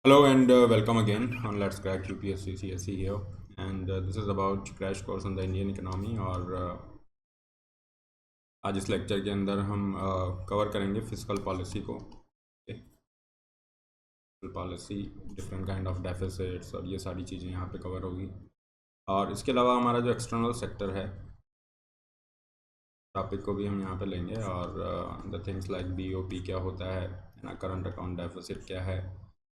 Hello and welcome again on Let's Crack UPSC CSE here, and this is about crash course on the Indian economy। और आज इस lecture के अंदर हम cover करेंगे fiscal policy को। Fiscal policy, different kind of deficits और ये सारी चीज़ें यहाँ पे कवर होगी। और इसके अलावा हमारा जो एक्सटर्नल सेक्टर है टॉपिक को भी हम यहाँ पे लेंगे, और द थिंग्स लाइक BOP क्या होता है ना, करंट अकाउंट डेफिसिट क्या है।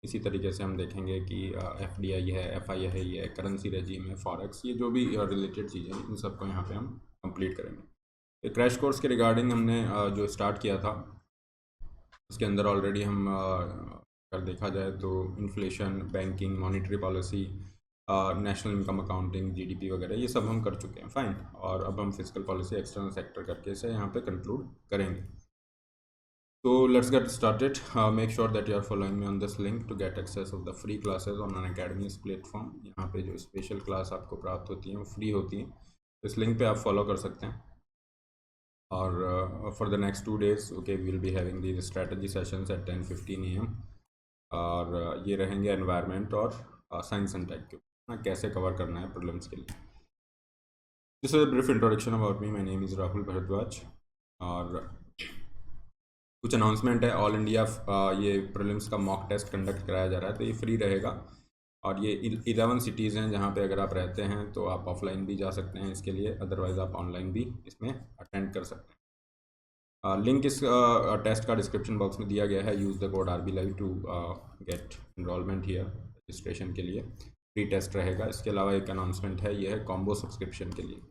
इसी तरीके से हम देखेंगे कि FDI है, FI है, ये करेंसी रेजीम है, फॉरेक्स, ये जो भी रिलेटेड चीज़ें हैं इन सबको यहाँ पे हम कंप्लीट करेंगे। क्रैश कोर्स के रिगार्डिंग हमने जो स्टार्ट किया था उसके अंदर ऑलरेडी हम अगर देखा जाए तो inflation, banking, monetary policy, national income accounting, GDP वगैरह ये सब हम कर चुके हैं, फाइन। और अब हम फिस्कल पॉलिसी एक्सटर्नल सेक्टर करके इसे यहाँ पे कंक्लूड करेंगे। So let's get started. Make sure that you are following me on this link to get access of the free classes on Unacademy's platform। यहाँ पे जो स्पेशल क्लास आपको प्राप्त होती हैं वो फ्री होती हैं, इस लिंक पे आप फॉलो कर सकते हैं। और for the next 2 days okay we will be having the strategy sessions at 10:15 AM। और ये रहेंगे एनवायरनमेंट और साइंस एंड टेक के ना, कैसे कवर करना है प्रीलिम्स के लिए। This is a brief introduction about me. My name is Rahul Bhardwaj. और कुछ अनाउंसमेंट है। ऑल इंडिया ये प्रीलिम्स का मॉक टेस्ट कंडक्ट कराया जा रहा है, तो ये फ्री रहेगा। और ये 11 सिटीज़ हैं जहाँ पे अगर आप रहते हैं तो आप ऑफलाइन भी जा सकते हैं इसके लिए, अदरवाइज़ आप ऑनलाइन भी इसमें अटेंड कर सकते हैं। लिंक इस टेस्ट का डिस्क्रिप्शन बॉक्स में दिया गया है। Use the code RB Live to get enrolment here. Registration के लिए फ्री टेस्ट रहेगा। इसके अलावा एक अनाउंसमेंट है, ये है कॉम्बो सब्सक्रिप्शन के लिए।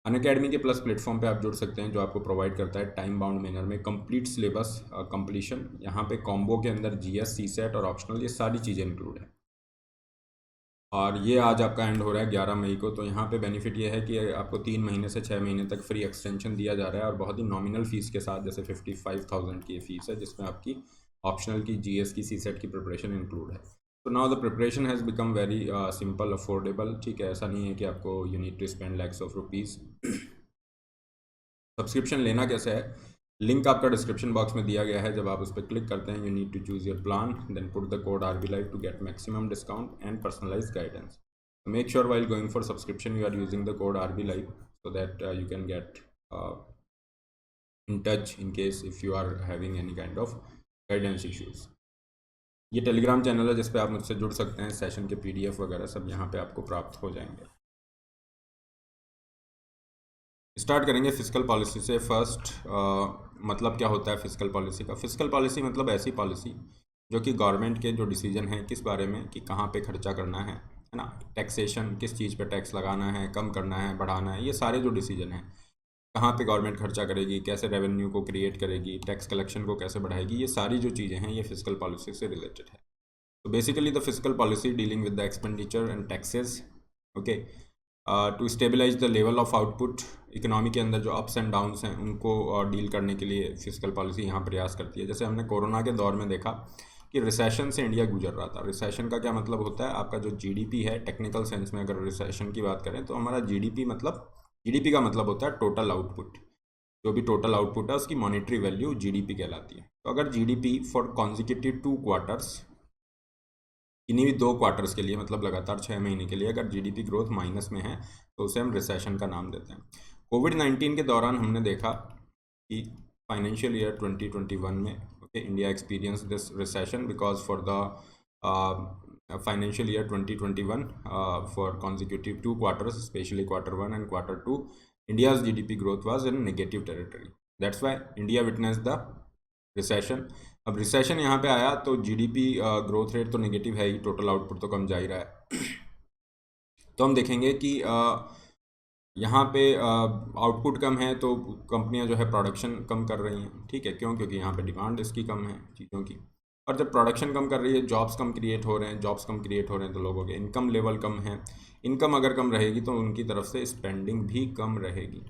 अनअकैडमी के प्लस प्लेटफॉर्म पे आप जुड़ सकते हैं, जो आपको प्रोवाइड करता है टाइम बाउंड मैनर में कंप्लीट सिलेबस कंप्लीशन। यहाँ पे कॉम्बो के अंदर GS, CSET और ऑप्शनल ये सारी चीज़ें इंक्लूड है। और ये आज आपका एंड हो रहा है 11 मई को। तो यहाँ पे बेनिफिट ये है कि आपको 3 महीने से 6 महीने तक फ्री एक्सटेंशन दिया जा रहा है, और बहुत ही नॉमिनल फ़ीस के साथ, जैसे 55,000 की फ़ीस है जिसमें आपकी ऑप्शनल की, GS की, CSET की प्रिपरेशन इंक्लूड है। तो now the preparation has become very simple, affordable. ठीक है, ऐसा नहीं है कि आपको you need to spend lakhs of rupees. Subscription लेना कैसे है, लिंक आपका डिस्क्रिप्शन बॉक्स में दिया गया है। जब आप उस पर क्लिक करते हैं, you need to choose your plan, then put the code RB Live to get maximum discount and personalised guidance. Make sure while going for subscription you are using the code RB Live so that you can get in touch in case if you are having any kind of guidance issues। ये Telegram channel है जिस पे आप मुझसे जुड़ सकते हैं। Session के PDF वगैरह सब यहाँ पे आपको प्राप्त हो जाएंगे। स्टार्ट करेंगे फिस्कल पॉलिसी से। फर्स्ट मतलब क्या होता है फिस्कल पॉलिसी का। फिस्कल पॉलिसी मतलब ऐसी पॉलिसी जो कि गवर्नमेंट के जो डिसीजन है किस बारे में, कि कहाँ पे खर्चा करना है ना, टैक्सेशन, किस चीज़ पे टैक्स लगाना है, कम करना है, बढ़ाना है, ये सारे जो डिसीजन हैं, कहाँ पे गवर्नमेंट खर्चा करेगी, कैसे रेवेन्यू को क्रिएट करेगी, टैक्स कलेक्शन को कैसे बढ़ाएगी, ये सारी जो चीज़ें हैं ये फिस्कल पॉलिसी से रिलेटेड है। तो basically the fiscal policy dealing with the expenditure and taxes, okay, to stabilise the level of output. Economy के अंदर जो अप्स एंड डाउन्स हैं उनको डील करने के लिए फिस्कल पॉलिसी यहाँ प्रयास करती है। जैसे हमने कोरोना के दौर में देखा कि रिसेशन से इंडिया गुजर रहा था। रिसेशन का क्या मतलब होता है, आपका जो GDP है, टेक्निकल सेंस में अगर रिसेशन की बात करें तो हमारा GDP का मतलब होता है टोटल आउटपुट। जो भी टोटल आउटपुट है उसकी मॉनेटरी वैल्यू GDP कहलाती है। तो अगर GDP फॉर कॉन्जिक्यूटिव 2 क्वार्टर्स, इन्हीं भी 2 क्वार्टर्स के लिए, मतलब लगातार 6 महीने के लिए अगर GDP ग्रोथ माइनस में है तो उसे हम रिसेशन का नाम देते हैं। कोविड-19 के दौरान हमने देखा कि फाइनेंशियल ईयर 2021 में India experience this recession because for the financial year 2021 for consecutive 2 quarters, specially Q1 and Q2, India's GDP growth was in negative territory. That's why India witness the recession. अब recession यहाँ पे आया तो GDP growth rate तो negative है ही, total output तो कम जा ही रहा है। तो हम देखेंगे कि यहाँ पे आउटपुट कम है तो कंपनियाँ जो है प्रोडक्शन कम कर रही हैं। ठीक है, क्यों? क्योंकि यहाँ पे डिमांड इसकी कम है चीज़ों की। और जब प्रोडक्शन कम कर रही है, जॉब्स कम क्रिएट हो रहे हैं, तो लोगों के इनकम लेवल कम है। इनकम अगर कम रहेगी तो उनकी तरफ से स्पेंडिंग भी कम रहेगी,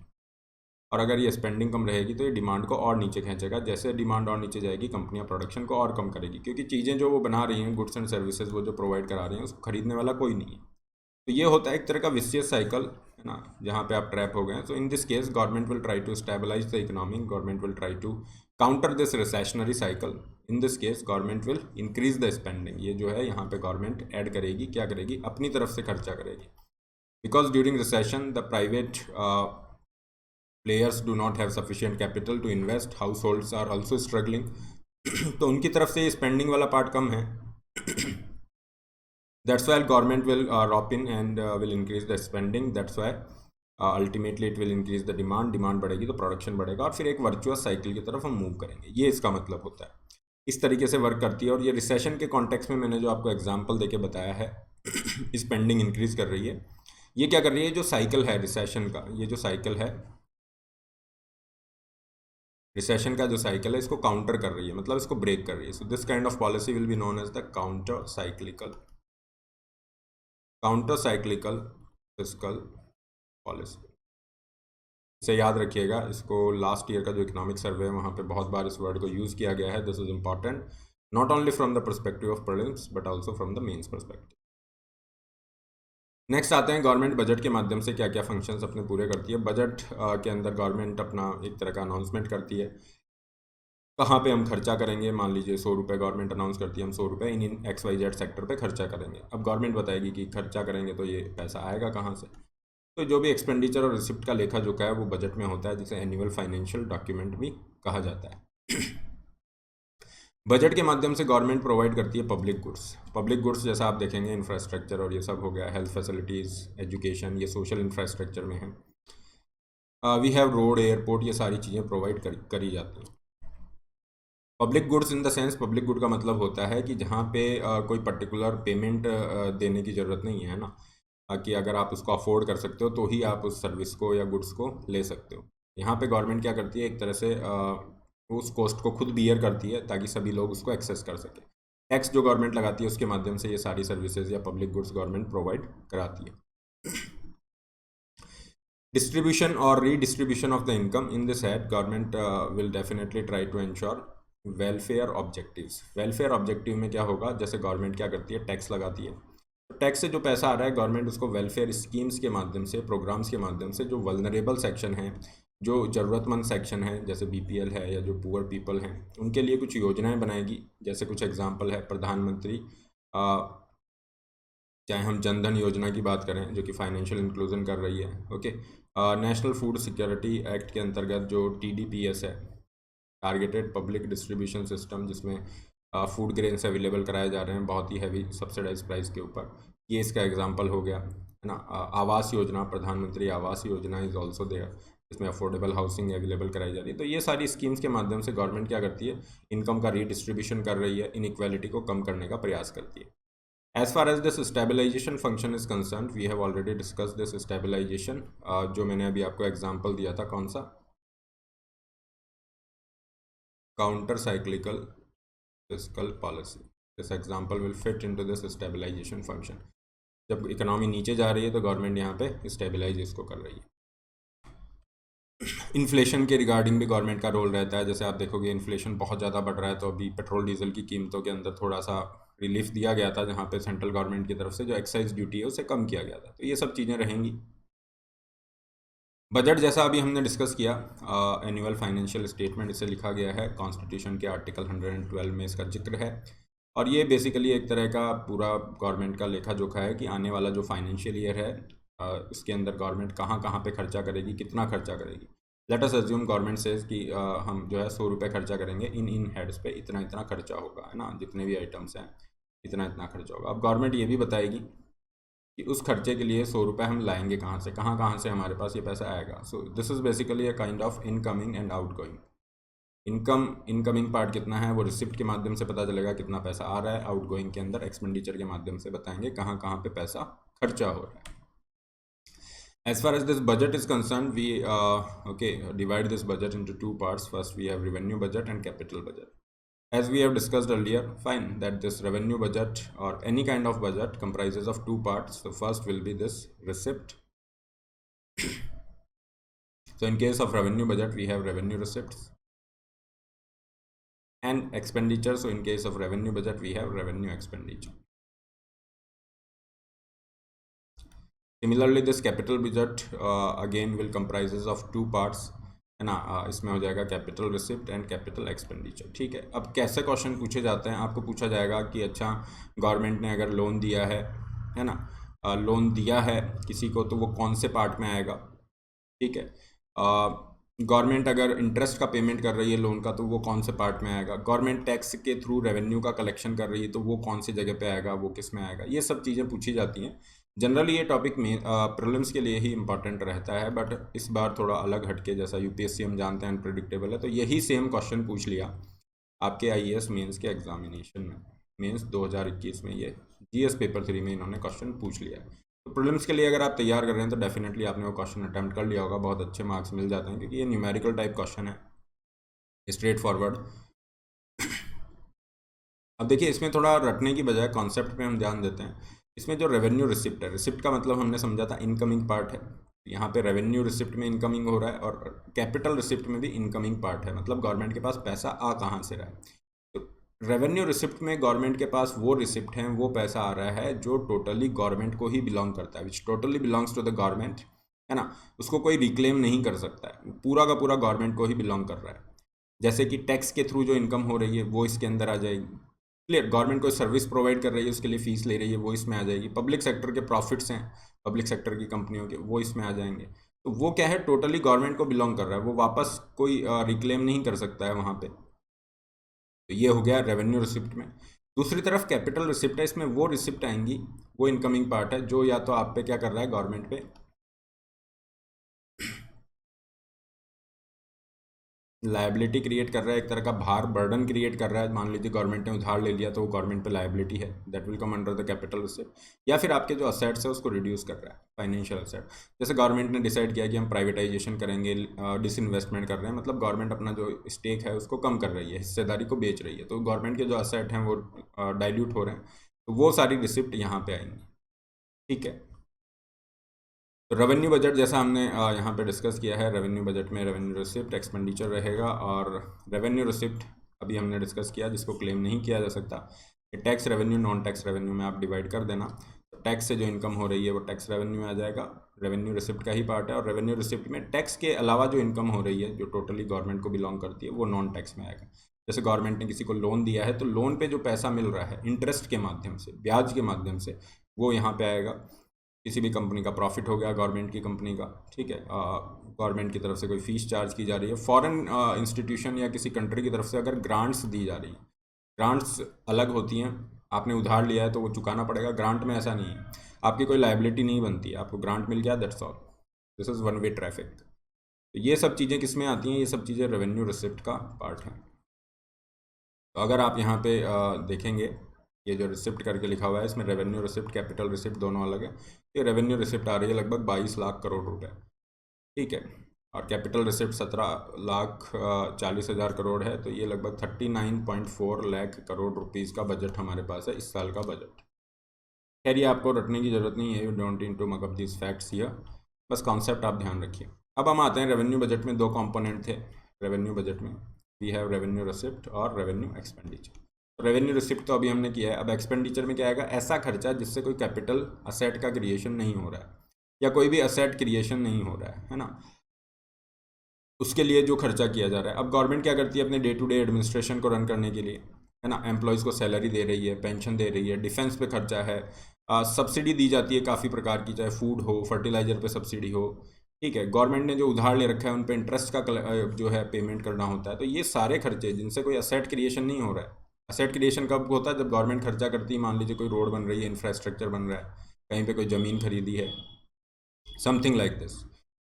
और अगर ये स्पेंडिंग कम रहेगी तो ये डिमांड को और नीचे खींचेगा। जैसे डिमांड और नीचे जाएगी, कंपनियां प्रोडक्शन को और कम करेगी, क्योंकि चीज़ें जो वो बना रही हैं, गुड्स एंड सर्विसेज वो जो प्रोवाइड करा रही हैं, उसको खरीदने वाला कोई नहीं है। तो ये होता है एक तरह का विशियस साइकिल, है ना, जहाँ पे आप ट्रैप हो गए हैं। तो in this case government will try to stabilise the economy, government will try to counter this recessionary cycle in this case government will increase the spending. ये जो है यहाँ पे गवर्नमेंट ऐड करेगी, क्या करेगी, अपनी तरफ से खर्चा करेगी। Because during recession the private players do not have sufficient capital to invest, households are also struggling। तो उनकी तरफ से स्पेंडिंग वाला पार्ट कम है। that's why government will rope in and will increase the spending। that's why ultimately it will increase the demand। Demand बढ़ेगी तो production बढ़ेगा और फिर एक वर्चुअस साइकिल की तरफ हम मूव करेंगे। ये इसका मतलब होता है, इस तरीके से वर्क करती है। और ये रिसेशन के कॉन्टेक्स्ट में मैंने जो आपको एग्जांपल देके बताया है स्पेंडिंग इंक्रीज कर रही है। ये क्या कर रही है, जो साइकिल है रिसेशन का, ये जो साइकिल है रिसेशन का जो साइकिल है, इसको काउंटर कर रही है, मतलब इसको ब्रेक कर रही है। So this kind of policy will be known as the counter cyclical fiscal policy. इसे याद रखिएगा, इसको लास्ट ईयर का जो इकोनॉमिक सर्वे है वहाँ पे बहुत बार इस वर्ड को यूज़ किया गया है। This is important not only from the perspective of prelims but also from the mains perspective. Next आते हैं गवर्नमेंट बजट के माध्यम से क्या क्या फंक्शंस अपने पूरे करती है। बजट के अंदर गवर्नमेंट अपना एक तरह का अनाउंसमेंट करती है, कहाँ पे हम खर्चा करेंगे। मान लीजिए 100 रुपये गवर्नमेंट अनाउंस करती है, हम 100 रुपये इन XYZ सेक्टर पे खर्चा करेंगे। अब गवर्नमेंट बताएगी कि खर्चा करेंगे तो ये पैसा आएगा कहाँ से। तो जो भी एक्सपेंडिचर और रिसिप्ट का लेखा जोखा है वो बजट में होता है, जिसे एनुअल फाइनेंशियल डॉक्यूमेंट भी कहा जाता है। बजट के माध्यम से गवर्नमेंट प्रोवाइड करती है पब्लिक गुड्स जैसा आप देखेंगे इंफ्रास्ट्रक्चर और ये सब हो गया, हेल्थ फैसिलिटीज़, एजुकेशन, ये सोशल इंफ्रास्ट्रक्चर में है। वी हैव रोड, एयरपोर्ट, ये सारी चीज़ें प्रोवाइड करी जाती हैं। Public goods in the sense, public good का मतलब होता है कि जहाँ पे कोई पर्टिकुलर पेमेंट देने की ज़रूरत नहीं है ना, कि अगर आप उसको अफोर्ड कर सकते हो तो ही आप उस सर्विस को या गुड्स को ले सकते हो। यहाँ पे गवर्नमेंट क्या करती है, एक तरह से उस कॉस्ट को खुद बियर करती है ताकि सभी लोग उसको एक्सेस कर सकें। टैक्स जो गवर्नमेंट लगाती है उसके माध्यम से ये सारी सर्विसेज या पब्लिक गुड्स गवर्नमेंट प्रोवाइड कराती है। डिस्ट्रीब्यूशन और redistribution of the income in this head government will definitely try to ensure welfare objectives. Welfare objective में क्या होगा, जैसे गवर्नमेंट क्या करती है, टैक्स लगाती है। टैक्स से जो पैसा आ रहा है गवर्नमेंट उसको वेलफेयर स्कीम्स के माध्यम से, प्रोग्राम्स के माध्यम से, जो वल्नरेबल सेक्शन है, जो ज़रूरतमंद सेक्शन है, जैसे BPL है या जो पुअर पीपल हैं, उनके लिए कुछ योजनाएं बनाएगी। जैसे कुछ एग्जांपल है प्रधानमंत्री, चाहे हम जनधन योजना की बात करें जो कि फाइनेंशियल इंक्लूजन कर रही है, okay. National food security act के अंतर्गत जो TDPS है, टारगेटेड पब्लिक डिस्ट्रीब्यूशन सिस्टम, जिसमें फूड ग्रेन्स अवेलेबल कराए जा रहे हैं बहुत ही हैवी सब्सिडाइज प्राइस के ऊपर, ये इसका एग्जांपल हो गया, है ना। आवास योजना, प्रधानमंत्री Awas Yojana is also there, इसमें अफोर्डेबल हाउसिंग अवेलेबल कराई जा रही है। तो ये सारी स्कीम्स के माध्यम से गवर्नमेंट क्या करती है, इनकम का रीडिस्ट्रीब्यूशन कर रही है, इनइक्वालिटी को कम करने का प्रयास करती है। As far as this stabilization function is concerned, we have already discussed this stabilization, जो मैंने अभी आपको एग्जांपल दिया था, कौन सा, counter cyclical fiscal policy. This example will fit into this stabilisation function. जब इकोनॉमी नीचे जा रही है तो गवर्नमेंट यहाँ पे स्टेबलाइज इसको कर रही है। इन्फ्लेशन के रिगार्डिंग भी गवर्नमेंट का रोल रहता है। जैसे आप देखोगे इन्फ्लेशन बहुत ज़्यादा बढ़ रहा है, तो अभी पेट्रोल डीजल की कीमतों के अंदर थोड़ा सा रिलीफ दिया गया था, जहाँ पे सेंट्रल गवर्नमेंट की तरफ से जो एक्साइज ड्यूटी है उसे कम किया गया था। तो ये सब चीज़ें रहेंगी। बजट जैसा अभी हमने डिस्कस किया, एनुअल फाइनेंशियल स्टेटमेंट इसे लिखा गया है, कॉन्स्टिट्यूशन के आर्टिकल 112 में इसका जिक्र है। और ये बेसिकली एक तरह का पूरा गवर्नमेंट का लेखा जोखा है कि आने वाला जो फाइनेंशियल ईयर है उसके अंदर गवर्नमेंट कहाँ कहाँ पे खर्चा करेगी, कितना खर्चा करेगी। Let us assume government says कि हम जो है 100 रुपये खर्चा करेंगे, इन हेड्स पे इतना इतना खर्चा होगा, है ना, जितने भी आइटम्स हैं इतना इतना खर्चा होगा। अब गवर्नमेंट ये भी बताएगी कि उस खर्चे के लिए 100 रुपये हम लाएंगे कहाँ से, कहाँ कहाँ से हमारे पास ये पैसा आएगा। So this is basically a kind of incoming and outgoing. Incoming part कितना है वो रिसिप्ट के माध्यम से पता चलेगा कितना पैसा आ रहा है, आउटगोइंग के अंदर एक्सपेंडिचर के माध्यम से बताएंगे कहाँ कहाँ पे पैसा खर्चा हो रहा है। As far as this budget is concerned, we divide this budget into two parts. First, we have revenue budget and capital budget. As we have discussed earlier, fine, that this revenue budget or any kind of budget comprises of two parts. So first will be this receipt. So in case of revenue budget, we have revenue receipts and expenditure. So in case of revenue budget, we have revenue expenditure. Similarly, this capital budget again will comprises of two parts. है ना। इसमें हो जाएगा capital receipt and capital expenditure, ठीक है। अब कैसे question पूछे जाते हैं, आपको पूछा जाएगा कि अच्छा गवर्नमेंट ने अगर लोन दिया है ना, लोन दिया है किसी को, तो वो कौन से पार्ट में आएगा, ठीक है। गवर्नमेंट अगर इंटरेस्ट का पेमेंट कर रही है लोन का, तो वो कौन से पार्ट में आएगा। गवर्नमेंट टैक्स के थ्रू रेवेन्यू का कलेक्शन कर रही है, तो वो कौन सी जगह पे आएगा, वो किस में आएगा। ये सब चीज़ें पूछी जाती हैं। जनरली ये टॉपिक में प्रीलिम्स के लिए ही इंपॉर्टेंट रहता है, बट इस बार थोड़ा अलग हटके, जैसा यूपीएससी हम जानते हैं अनप्रेडिक्टेबल है, तो यही सेम क्वेश्चन पूछ लिया आपके आईएएस मेंस के एग्जामिनेशन में। मेंस 2021 में ये जीएस पेपर 3 में इन्होंने क्वेश्चन पूछ लिया है। तो प्रीलिम्स के लिए अगर आप तैयार कर रहे हैं तो डेफिनेटली आपने वो क्वेश्चन अटैम्प्ट कर लिया होगा, बहुत अच्छे मार्क्स मिल जाते हैं, क्योंकि ये न्यूमेरिकल टाइप क्वेश्चन है, स्ट्रेट फॉरवर्ड। अब देखिए, इसमें थोड़ा रटने की बजाय कॉन्सेप्ट पे हम ध्यान देते हैं। इसमें जो रेवेन्यू रिसिप्ट है, रिसिप्ट का मतलब हमने समझा था इनकमिंग पार्ट है, यहाँ पे रेवेन्यू रिसिप्ट में इनकमिंग हो रहा है, और कैपिटल रिसिप्ट में भी इनकमिंग पार्ट है, मतलब गवर्नमेंट के पास पैसा आ कहाँ से रहा है। तो रेवेन्यू रिसिप्ट में गवर्नमेंट के पास वो रिसिप्ट हैं, वो पैसा आ रहा है जो टोटली गवर्नमेंट को ही बिलोंग करता है, which totally belongs to the government, है ना। उसको कोई रिक्लेम नहीं कर सकता है, पूरा का पूरा गवर्नमेंट को ही बिलोंग कर रहा है। जैसे कि टैक्स के थ्रू जो इनकम हो रही है वो इसके अंदर आ जाएगी, क्लियर। गवर्नमेंट कोई सर्विस प्रोवाइड कर रही है, उसके लिए फीस ले रही है, वो इसमें आ जाएगी। पब्लिक सेक्टर के प्रॉफिट्स हैं, पब्लिक सेक्टर की कंपनियों के, वो इसमें आ जाएंगे। तो वो क्या है, टोटली गवर्नमेंट को बिलोंग कर रहा है, वो वापस कोई रिक्लेम नहीं कर सकता है वहाँ पे। तो ये हो गया रेवेन्यू रिसिप्ट में। दूसरी तरफ कैपिटल रिसिप्ट है, इसमें वो रिसिप्ट आएंगी, वो इनकमिंग पार्ट है, जो या तो आप पे क्या कर रहा है, गवर्नमेंट पे लायबिलिटी क्रिएट कर रहा है, एक तरह का भार, बर्डन क्रिएट कर रहा है। मान लीजिए गवर्नमेंट ने उधार ले लिया, तो वो गवर्नमेंट पे लायबिलिटी है, that will come under the capital receipt. या फिर आपके जो असेट्स है उसको रिड्यूस कर रहा है, फाइनेंशियल असेट। जैसे गवर्नमेंट ने डिसाइड किया कि हम प्राइवेटाइजेशन करेंगे, डिसइन्वेस्टमेंट कर रहे हैं, मतलब गवर्नमेंट अपना जो स्टेक है उसको कम कर रही है, हिस्सेदारी को बेच रही है, तो गवर्नमेंट के जो असेट हैं वो डाइल्यूट हो रहे हैं, तो वो सारी रिसिप्ट यहाँ पे आएंगी, ठीक है। तो रेवेन्यू बजट जैसा हमने यहाँ पे डिस्कस किया है, रेवेन्यू बजट में रेवेन्यू रिसिप्ट, एक्सपेंडिचर रहेगा, और रेवेन्यू रिसिप्ट अभी हमने डिस्कस किया, जिसको क्लेम नहीं किया जा सकता। Tax revenue, non tax revenue में आप डिवाइड कर देना, तो टैक्स से जो इनकम हो रही है वो टैक्स रेवेन्यू में आ जाएगा, रेवेन्यू रिसिप्ट का ही पार्ट है। और रेवेन्यू रिसिप्ट में टैक्स के अलावा जो इनकम हो रही है, जो टोटली गवर्नमेंट को बिलोंग करती है, वो नॉन टैक्स में आएगा। जैसे गवर्नमेंट ने किसी को लोन दिया है, तो लोन पे जो पैसा मिल रहा है इंटरेस्ट के माध्यम से, ब्याज के माध्यम से, वो यहाँ पे आएगा। किसी भी कंपनी का प्रॉफिट हो गया, गवर्नमेंट की कंपनी का, ठीक है, गवर्नमेंट की तरफ से कोई फीस चार्ज की जा रही है, फॉरेन इंस्टीट्यूशन या किसी कंट्री की तरफ से अगर ग्रांट्स दी जा रही है, ग्रांट्स अलग होती हैं। आपने उधार लिया है तो वो चुकाना पड़ेगा, ग्रांट में ऐसा नहीं है, आपकी कोई लाइबिलिटी नहीं बनती है, आपको ग्रांट मिल गया, that's all, this is one way traffic. तो ये सब चीज़ें किस में आती हैं, ये सब चीज़ें रेवेन्यू रिसिप्ट का पार्ट है। तो अगर आप यहाँ पे देखेंगे, ये जो रिसिप्ट करके लिखा हुआ है, इसमें रेवेन्यू रिसिप्ट, कैपिटल रिसिप्ट दोनों अलग है। ये रेवेन्यू रिसिप्ट आ रही है लगभग 22 लाख करोड़ रुपए, ठीक है, और कैपिटल रिसिप्ट 17,40,000 करोड़ है, तो ये लगभग 39.4 लाख करोड़ रुपीज़ का बजट हमारे पास है, इस साल का बजट। खैर ये आपको रटने की ज़रूरत नहीं है, यू डोंट नीड टू मक अप दिस फैक्ट्स हियर, बस कॉन्सेप्ट आप ध्यान रखिए। अब हम आते हैं रेवेन्यू बजट में, दो कंपोनेंट थे रेवेन्यू बजट में, वी हैव रेवेन्यू रिसिप्ट और रेवेन्यू एक्सपेंडिचर। रेवेन्यू रिसिप्ट तो अभी हमने किया है, अब एक्सपेंडिचर में क्या आएगा, ऐसा खर्चा जिससे कोई कैपिटल असेट का क्रिएशन नहीं हो रहा है, या कोई भी असेट क्रिएशन नहीं हो रहा है ना, उसके लिए जो खर्चा किया जा रहा है। अब गवर्नमेंट क्या करती है, अपने डे टू डे एडमिनिस्ट्रेशन को रन करने के लिए, है ना, एम्प्लॉयज़ को सैलरी दे रही है, पेंशन दे रही है, डिफेंस पे खर्चा है, सब्सिडी दी जाती है काफ़ी प्रकार की, चाहे फूड हो, फर्टिलाइजर पे सब्सिडी हो, ठीक है। गवर्नमेंट ने जो उधार ले रखा है उन पे इंटरेस्ट का जो है पेमेंट करना होता है। तो ये सारे खर्चे जिनसे कोई असेट क्रिएशन नहीं हो रहा है, असेट क्रिएशन कब होता है, जब गवर्नमेंट खर्चा करती है, मान लीजिए कोई रोड बन रही है, इंफ्रास्ट्रक्चर बन रहा है, कहीं पे कोई ज़मीन खरीदी है, समथिंग लाइक दिस,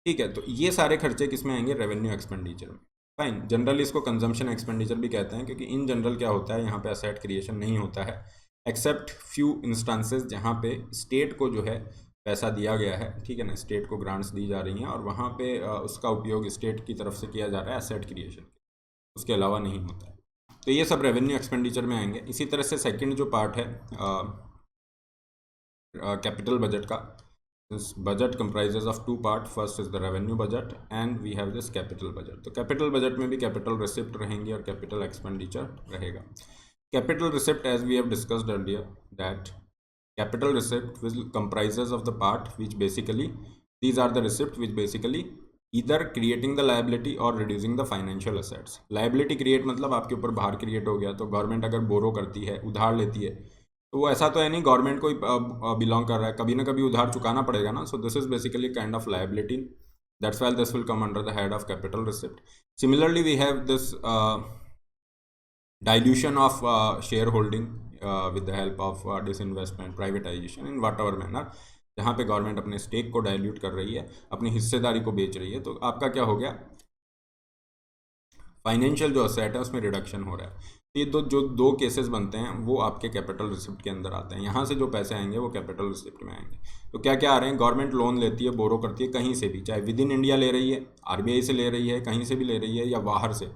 ठीक है। तो ये सारे खर्चे किस में आएंगे, रेवेन्यू एक्सपेंडिचर में। फाइन, जनरली इसको कंजम्पशन एक्सपेंडिचर भी कहते हैं, क्योंकि इन जनरल क्या होता है, यहाँ पे असेट क्रिएशन नहीं होता है, एक्सेप्ट फ्यू इंस्टांसेस जहाँ पे स्टेट को जो है पैसा दिया गया है, ठीक है ना, स्टेट को ग्रांट्स दी जा रही हैं, और वहाँ पे उसका उपयोग स्टेट की तरफ से किया जा रहा है एसेट क्रिएशन, उसके अलावा नहीं होता है। तो ये सब रेवेन्यू एक्सपेंडिचर में आएंगे। इसी तरह से सेकंड जो पार्ट है कैपिटल बजट का, this budget comprises of two part, first is the revenue budget and we have this capital budget। तो capital budget में भी capital receipt रहेंगी और capital expenditure रहेगा। capital receipt as we have discussed earlier that capital receipt will comprises of the part which basically, these are the receipt which basically either creating the liability और reducing the financial assets. Liability create मतलब आपके ऊपर भार create हो गया, तो government अगर बोरो करती है, उधार लेती है, तो वो ऐसा तो है नहीं गवर्नमेंट को ही बिलोंग कर रहा है, कभी ना कभी उधार चुकाना पड़ेगा ना। So this is basically kind of liability, that's why this will come under the head of capital receipt. Similarly we have this dilution of shareholding with the help of disinvestment, privatization in whatever manner, जहाँ पे government अपने stake को dilute कर रही है, अपनी हिस्सेदारी को बेच रही है, तो आपका क्या हो गया, फाइनेंशियल जो असेट है उसमें रिडक्शन हो रहा है। तो ये दो केसेस बनते हैं, वो आपके कैपिटल रिसिप्ट के अंदर आते हैं। यहाँ से जो पैसे आएंगे वो कैपिटल रिसिप्ट में आएंगे। तो क्या क्या आ रहे हैं, गवर्नमेंट लोन लेती है, बोरो करती है कहीं से भी, चाहे विद इन इंडिया ले रही है, आरबीआई से ले रही है, कहीं से भी ले रही है, या बाहर से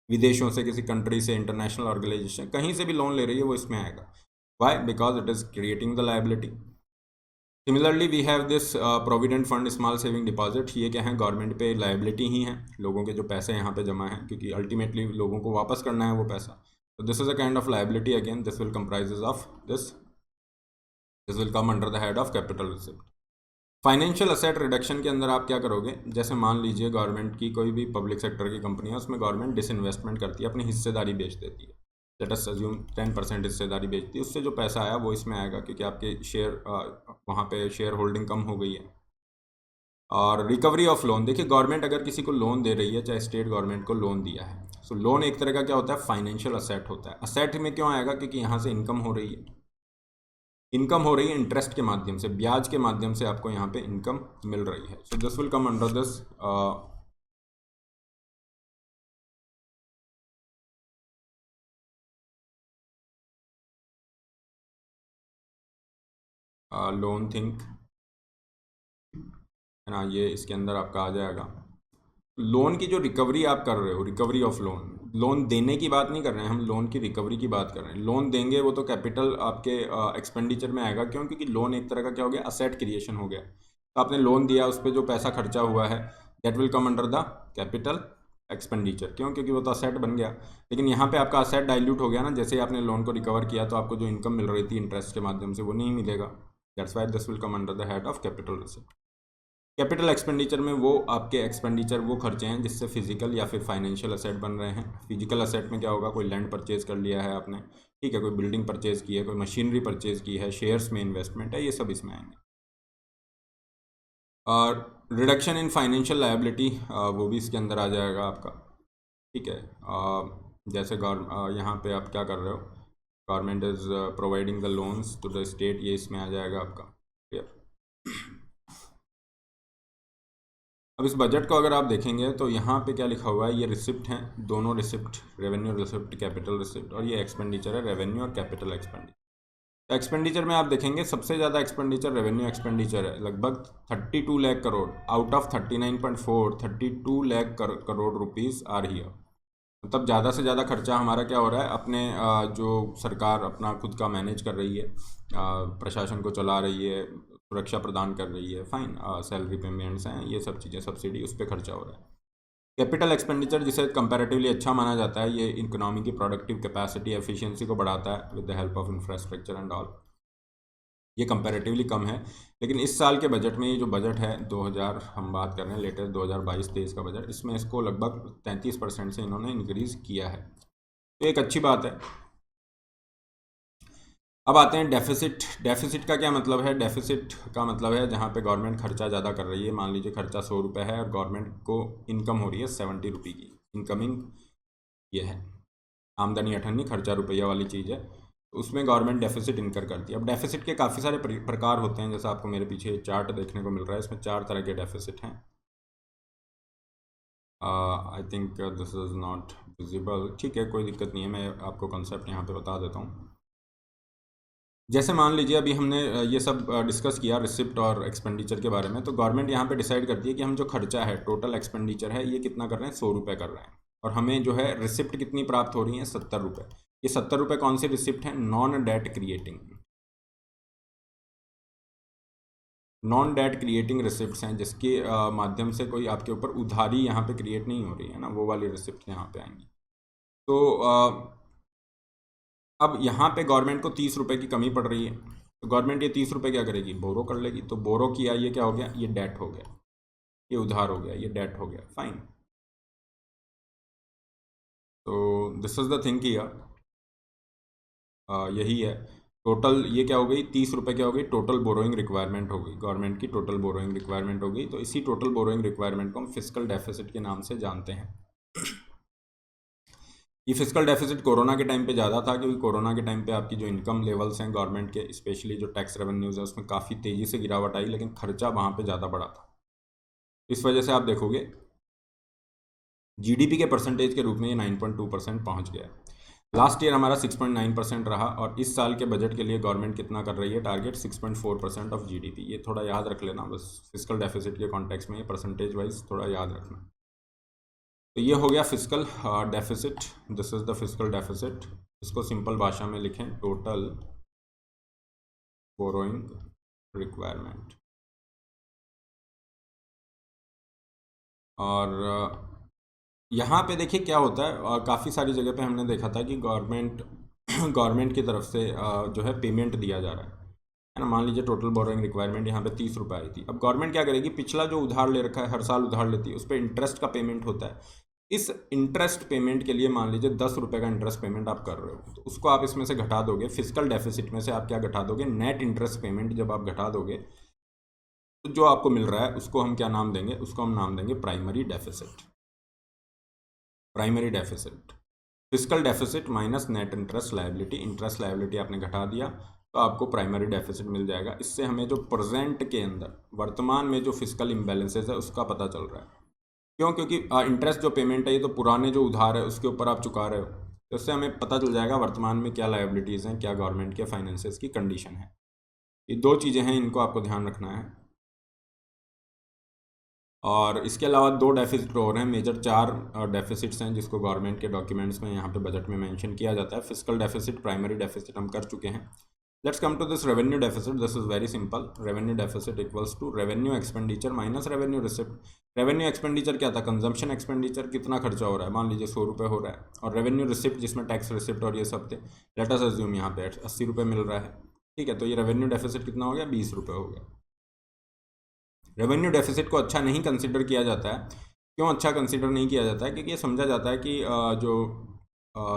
विदेशों से, किसी कंट्री से, इंटरनेशनल ऑर्गेनाइजेशन, कहीं से भी लोन ले रही है, वो इसमें आएगा। Why? Because it is creating the liability. Similarly we have this provident fund, small saving deposit. ये क्या है, गवर्नमेंट पे लायबिलिटी ही है, लोगों के जो पैसे यहाँ पे जमा हैं, क्योंकि अल्टीमेटली लोगों को वापस करना है वो पैसा। तो this is a kind of liability, again this will comprises of this will come under the head of capital receipt. Financial asset reduction के अंदर आप क्या करोगे, जैसे मान लीजिए गवर्नमेंट की कोई भी पब्लिक सेक्टर की कंपनी है, उसमें गवर्नमेंट डिसइन्वेस्टमेंट करती है, अपनी हिस्सेदारी बेच देती है, लेट अस अज्यूम 10% हिस्सेदारी बेचती है, उससे जो पैसा आया वो इसमें आएगा, क्योंकि आपके शेयर वहाँ पे शेयर होल्डिंग कम हो गई है। और रिकवरी ऑफ लोन, देखिए गवर्नमेंट अगर किसी को लोन दे रही है, चाहे स्टेट गवर्नमेंट को लोन दिया है, सो लोन एक तरह का क्या होता है, फाइनेंशियल असेट होता है। असेट में क्यों आएगा, क्योंकि यहाँ से इनकम हो रही है, इनकम हो रही है इंटरेस्ट के माध्यम से, ब्याज के माध्यम से आपको यहाँ पे इनकम मिल रही है। So this will come under this loan think, है ना, ये इसके अंदर आपका आ जाएगा। लोन की जो रिकवरी आप कर रहे हो, रिकवरी ऑफ लोन, लोन देने की बात नहीं कर रहे हैं हम, लोन की रिकवरी की बात कर रहे हैं। लोन देंगे वो तो कैपिटल आपके एक्सपेंडिचर में आएगा, क्यों, क्योंकि लोन एक तरह का क्या हो गया, असेट क्रिएशन हो गया। तो आपने लोन दिया, उस पर जो पैसा खर्चा हुआ है, that will come under the capital expenditure, क्यों, क्योंकि वो तो असेट बन गया। लेकिन यहाँ पे आपका असेट डाइल्यूट हो गया ना, जैसे ही आपने लोन को रिकवर किया, तो आपको जो इनकम मिल रही थी इंटरेस्ट के माध्यम से, वो नहीं मिलेगा। That's why this will come under the head of capital receipt. Capital expenditure में वो आपके एक्सपेंडिचर, वो खर्चे हैं जिससे फिजिकल या फिर फाइनेंशियल असेट बन रहे हैं। फिजिकल असेट में क्या होगा, कोई लैंड परचेज कर लिया है आपने, ठीक है, कोई बिल्डिंग परचेज की है, कोई मशीनरी परचेज की है, शेयर्स में इन्वेस्टमेंट है, ये सब इसमें आएंगे। और रिडक्शन इन फाइनेंशियल लायबिलिटी, वो भी इसके अंदर आ जाएगा आपका, ठीक है। जैसे यहाँ पे आप क्या कर रहे हो, government is providing the loans to the state, ये इसमें आ जाएगा आपका, क्लियर। अब इस बजट को अगर आप देखेंगे तो यहाँ पे क्या लिखा हुआ है, ये रिसिप्ट हैं, दोनों receipt, revenue receipt, capital receipt, और ये एक्सपेंडिचर है, रेवेन्यू और कैपिटल एक्सपेंडिचर। तो एक्सपेंडिचर में आप देखेंगे सबसे ज़्यादा एक्सपेंडिचर रेवेन्यू एक्सपेंडिचर है, लगभग 32 lakh crore, out of 39.4, 32 lakh crore rupees आ रही है। मतलब ज़्यादा से ज़्यादा खर्चा हमारा क्या हो रहा है, अपने जो सरकार अपना खुद का मैनेज कर रही है, प्रशासन को चला रही है, सुरक्षा प्रदान कर रही है, फाइन, सैलरी पेमेंट्स हैं, ये सब चीज़ें, सब्सिडी, उस पर खर्चा हो रहा है। कैपिटल एक्सपेंडिचर जिसे कंपैरेटिवली अच्छा माना जाता है, ये इकोनॉमी की प्रोडक्टिव कैपेसिटी, एफिशिएंसी को बढ़ाता है with the help of infrastructure and all, ये कंपैरेटिवली कम है। लेकिन इस साल के बजट में, ये जो बजट है 2000 हम बात कर रहे हैं, लेटेस्ट 2022-23 का बजट, इसमें इसको लगभग 33% से इन्होंने इंक्रीज़ किया है, तो एक अच्छी बात है। अब आते हैं डेफिसिट। डेफिसिट का क्या मतलब है, डेफिसिट का मतलब है जहाँ पे गवर्नमेंट खर्चा ज़्यादा कर रही है। मान लीजिए खर्चा 100 रुपये है और गवर्नमेंट को इनकम हो रही है 70 रुपये की, इनकमिंग ये है, आमदनी अठन्नी, खर्चा रुपया वाली चीज़ है, तो उसमें गवर्नमेंट डेफिसिट इनकर करती है। अब डेफिसिट के काफ़ी सारे प्रकार होते हैं, जैसा आपको मेरे पीछे चार्ट देखने को मिल रहा है, इसमें 4 तरह के डेफिसिट हैं। I think this is not visible, ठीक है, कोई दिक्कत नहीं है, मैं आपको कॉन्सेप्ट यहाँ पे बता देता हूँ। जैसे मान लीजिए अभी हमने ये सब डिस्कस किया रिसिप्ट और एक्सपेंडिचर के बारे में, तो गवर्नमेंट यहाँ पे डिसाइड करती है कि हम जो खर्चा है, टोटल एक्सपेंडिचर है, ये कितना कर रहे हैं, 100 रुपये कर रहे हैं, और हमें जो है रिसिप्ट कितनी प्राप्त हो रही है, 70 रुपये। ये 70 रुपये कौन सी रिसिप्ट है, non debt creating, non debt creating receipt हैं, जिसके माध्यम से कोई आपके ऊपर उधारी यहाँ पे क्रिएट नहीं हो रही है ना, वो वाली रिसिप्ट यहाँ पे आएंगी। तो अब यहाँ पे गवर्नमेंट को 30 रुपये की कमी पड़ रही है, तो गवर्नमेंट ये 30 रुपये क्या करेगी, बोरो कर लेगी। तो बोरो किया, ये क्या हो गया, ये डेट हो गया। ये उधार हो गया, ये डेट हो गया, फाइन। तो दिस इज द थिंग किया, यही है टोटल। ये क्या हो गई, 30 रुपये क्या हो गई, टोटल बोरोइंग रिक्वायरमेंट हो गई, गवर्नमेंट की टोटल बोरोइंग रिक्वायरमेंट हो गई। तो इसी टोटल बोरोइंग रिक्वायरमेंट को हम फिस्कल डेफिसिट के नाम से जानते हैं। ये फिस्कल डेफिसिट कोरोना के टाइम पे ज़्यादा था, क्योंकि कोरोना के टाइम पे आपकी जो इनकम लेवल्स हैं गवर्नमेंट के, स्पेशली जो टैक्स रेवेन्यूज़ है उसमें काफ़ी तेज़ी से गिरावट आई, लेकिन खर्चा वहाँ पे ज़्यादा बढ़ा था। इस वजह से आप देखोगे जीडीपी के परसेंटेज के रूप में ये 9.2% पहुँच गया। लास्ट ईयर हमारा 6.9% रहा, और इस साल के बजट के लिए गवर्नमेंट कितना कर रही है टारगेट, 6.4% ऑफ जीडीपी। ये थोड़ा याद रख लेना बस, फिस्कल डेफिसिट के कॉन्टेक्स्ट में ये परसेंटेज वाइज थोड़ा याद रखना। तो ये हो गया fiscal deficit, this is the fiscal deficit. इसको सिंपल भाषा में लिखें, टोटल बोरोइंग रिक्वायरमेंट। और यहाँ पे देखिए क्या होता है, काफ़ी सारी जगह पे हमने देखा था कि गवर्नमेंट की तरफ से जो है पेमेंट दिया जा रहा है ना। मान लीजिए टोटल बोरोइंग रिक्वायरमेंट यहाँ पे 30 रुपये आई थी। अब गवर्नमेंट क्या करेगी, पिछला जो उधार ले रखा है, हर साल उधार लेती है, उस पर इंटरेस्ट का पेमेंट होता है। इस इंटरेस्ट पेमेंट के लिए मान लीजिए 10 रुपये का इंटरेस्ट पेमेंट आप कर रहे हो, तो उसको आप इसमें से घटा दोगे, फिस्कल डेफिसिट में से आप क्या घटा दोगे, नेट इंटरेस्ट पेमेंट जब आप घटा दोगे तो जो आपको मिल रहा है उसको हम क्या नाम देंगे, उसको हम नाम देंगे primary deficit. Primary deficit, fiscal deficit minus net interest liability. Interest liability आपने घटा दिया तो आपको प्राइमरी डेफिसिट मिल जाएगा। इससे हमें जो प्रेजेंट के अंदर वर्तमान में जो फिस्कल इम्बैलेंसेज है उसका पता चल रहा है। क्यों, क्योंकि इंटरेस्ट जो पेमेंट है ये तो पुराने जो उधार है उसके ऊपर आप चुका रहे हो, तो इससे हमें पता चल जाएगा वर्तमान में क्या लायबिलिटीज़ हैं, क्या गवर्नमेंट के फाइनेंसेस की कंडीशन है। ये दो चीज़ें हैं, इनको आपको ध्यान रखना है। और इसके अलावा दो डेफिसिट और हैं, मेजर 4 डेफिसिट्स हैं जिसको गवर्नमेंट के डॉक्यूमेंट्स में यहाँ पे बजट में मेंशन किया जाता है। फिस्कल डेफिसिट, प्राइमरी डेफिसिट हम कर चुके हैं। Let's come to this revenue deficit. This is very simple, revenue deficit equals to revenue expenditure minus revenue receipt. Revenue expenditure क्या था, कंजम्पशन एक्सपेंडिचर, कितना खर्चा हो रहा है, मान लीजिए 100 रुपये हो रहा है, और रेवेन्यू रिसिप्ट जिसमें टैक्स रिसिप्ट और ये सब थे, लेट अस अज्यूम यहाँ पे 80 रुपये मिल रहा है, ठीक है। तो ये रेवेन्यू डेफिसिट कितना हो गया, 20 रुपये हो गया। रेवेन्यू डेफिसिट को अच्छा नहीं कंसिडर किया जाता है। क्यों अच्छा कंसिडर नहीं किया जाता है, क्योंकि ये समझा जाता है कि जो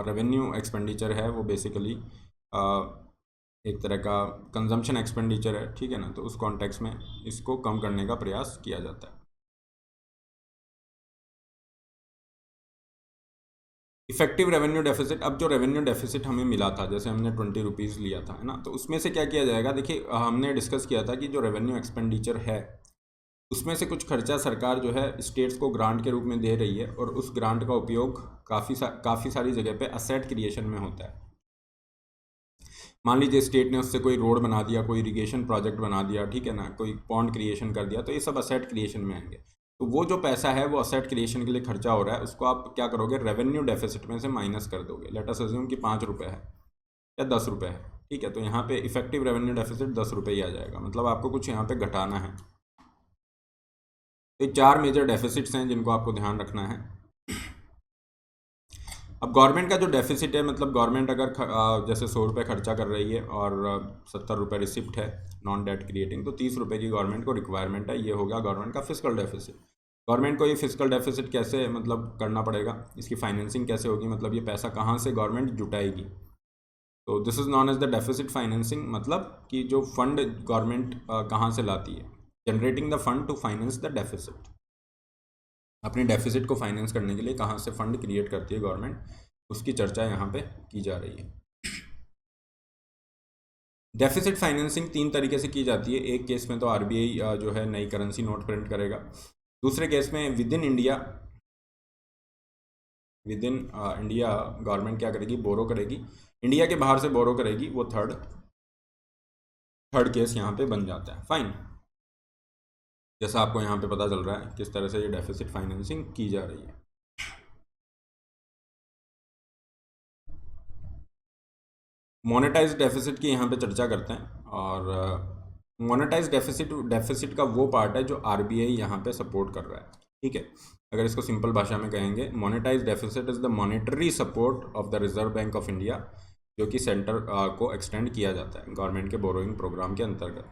रेवेन्यू एक्सपेंडिचर है वो बेसिकली एक तरह का कंजम्पशन एक्सपेंडिचर है, ठीक है ना। तो उस कॉन्टेक्स्ट में इसको कम करने का प्रयास किया जाता है। इफेक्टिव रेवेन्यू डेफिसिट, अब जो रेवेन्यू डेफिसिट हमें मिला था, जैसे हमने 20 रुपीज़ लिया था, है ना, तो उसमें से क्या किया जाएगा। देखिए हमने डिस्कस किया था कि जो रेवेन्यू एक्सपेंडिचर है उसमें से कुछ खर्चा सरकार जो है स्टेट्स को ग्रांट के रूप में दे रही है, और उस ग्रांट का उपयोग काफ़ी सारी जगह पे असेट क्रिएशन में होता है। मान लीजिए स्टेट ने उससे कोई रोड बना दिया, कोई इरिगेशन प्रोजेक्ट बना दिया, ठीक है ना, कोई पॉन्ड क्रिएशन कर दिया, तो ये सब असेट क्रिएशन में आएंगे। तो वो जो पैसा है वो असेट क्रिएशन के लिए खर्चा हो रहा है, उसको आप क्या करोगे, रेवेन्यू डेफिसिट में से माइनस कर दोगे। लेट अस अज्यूम कि 5 रुपये है या 10 रुपये है, ठीक है। तो यहाँ पे इफेक्टिव रेवेन्यू डेफिसिट 10 रुपये ही आ जाएगा, मतलब आपको कुछ यहाँ पे घटाना है। तो 4 मेजर डेफिसिट्स हैं जिनको आपको ध्यान रखना है। अब गवर्नमेंट का जो डेफिसिट है, मतलब गवर्नमेंट अगर जैसे 100 रुपये खर्चा कर रही है और 70 रुपये रिसिप्ट है नॉन डेट क्रिएटिंग, तो 30 रुपये की गवर्नमेंट को रिक्वायरमेंट है। ये होगा गवर्नमेंट का फिस्कल डेफिसिट। गवर्नमेंट को ये फिस्कल डेफिसिट कैसे मतलब करना पड़ेगा, इसकी फाइनेंसिंग कैसे होगी, मतलब ये पैसा कहाँ से गवर्नमेंट जुटाएगी। तो this is known as the deficit financing, मतलब कि जो फंड गवर्नमेंट कहाँ से लाती है, generating the fund to finance the deficit. अपने डेफिसिट को फाइनेंस करने के लिए कहाँ से फंड क्रिएट करती है गवर्नमेंट, उसकी चर्चा यहाँ पे की जा रही है। डेफिसिट फाइनेंसिंग 3 तरीके से की जाती है। एक केस में तो आरबीआई जो है नई करेंसी नोट प्रिंट करेगा। दूसरे केस में विद इन इंडिया गवर्नमेंट क्या करेगी, बोरो करेगी, इंडिया के बाहर से बोरो करेगी, वो थर्ड केस यहाँ पे बन जाता है। फाइन, जैसा आपको यहाँ पे पता चल रहा है किस तरह से ये डेफिसिट फाइनेंसिंग की जा रही है। मोनेटाइज डेफिसिट की यहाँ पे चर्चा करते हैं। और मोनेटाइज डेफिसिट का वो पार्ट है जो आरबीआई यहाँ पे सपोर्ट कर रहा है, ठीक है। अगर इसको सिंपल भाषा में कहेंगे, monetise deficit is the monetary support of the Reserve Bank of India, जो कि सेंटर को एक्सटेंड किया जाता है गवर्नमेंट के बोरोइंग प्रोग्राम के अंतर्गत,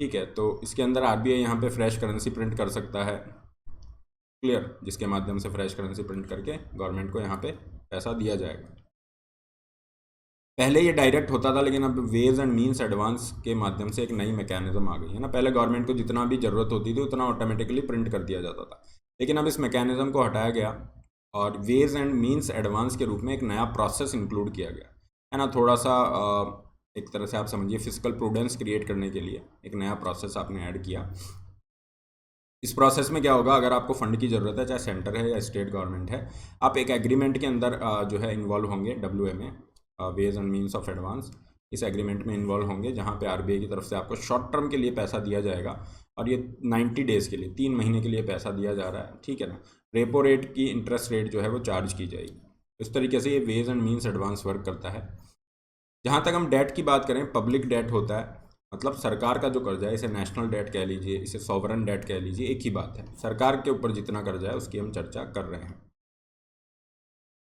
ठीक है, तो इसके अंदर आरबीआई यहाँ पे फ्रेश करेंसी प्रिंट कर सकता है, क्लियर, जिसके माध्यम से फ्रेश करेंसी प्रिंट करके गवर्नमेंट को यहाँ पे पैसा दिया जाएगा। पहले ये डायरेक्ट होता था, लेकिन अब वेज एंड मीन्स एडवांस के माध्यम से एक नई मैकेनिज्म आ गई है ना। पहले गवर्नमेंट को जितना भी ज़रूरत होती थी उतना ऑटोमेटिकली प्रिंट कर दिया जाता था, लेकिन अब इस मैकेनिज्म को हटाया गया और वेज एंड मीन्स एडवांस के रूप में एक नया प्रोसेस इंक्लूड किया गया है ना। थोड़ा सा एक तरह से आप समझिए फिजिकल प्रूडेंस क्रिएट करने के लिए एक नया प्रोसेस आपने ऐड किया। इस प्रोसेस में क्या होगा, अगर आपको फंड की ज़रूरत है, चाहे सेंटर है या स्टेट गवर्नमेंट है, आप एक एग्रीमेंट के अंदर जो है इन्वॉल्व होंगे, WMA, ways and means of advance. इस एग्रीमेंट में इन्वॉल्व होंगे जहाँ पे आरबीआई की तरफ से आपको शॉर्ट टर्म के लिए पैसा दिया जाएगा, और ये 90 डेज़ के लिए, 3 महीने के लिए पैसा दिया जा रहा है, ठीक है ना। रेपो रेट की इंटरेस्ट रेट जो है वो चार्ज की जाएगी। इस तरीके से ये ways and means advance work करता है। जहाँ तक हम डेट की बात करें, पब्लिक डेट होता है, मतलब सरकार का जो कर्जा है, इसे नेशनल डेट कह लीजिए, इसे सॉवरन डेट कह लीजिए, एक ही बात है। सरकार के ऊपर जितना कर्जा है उसकी हम चर्चा कर रहे हैं।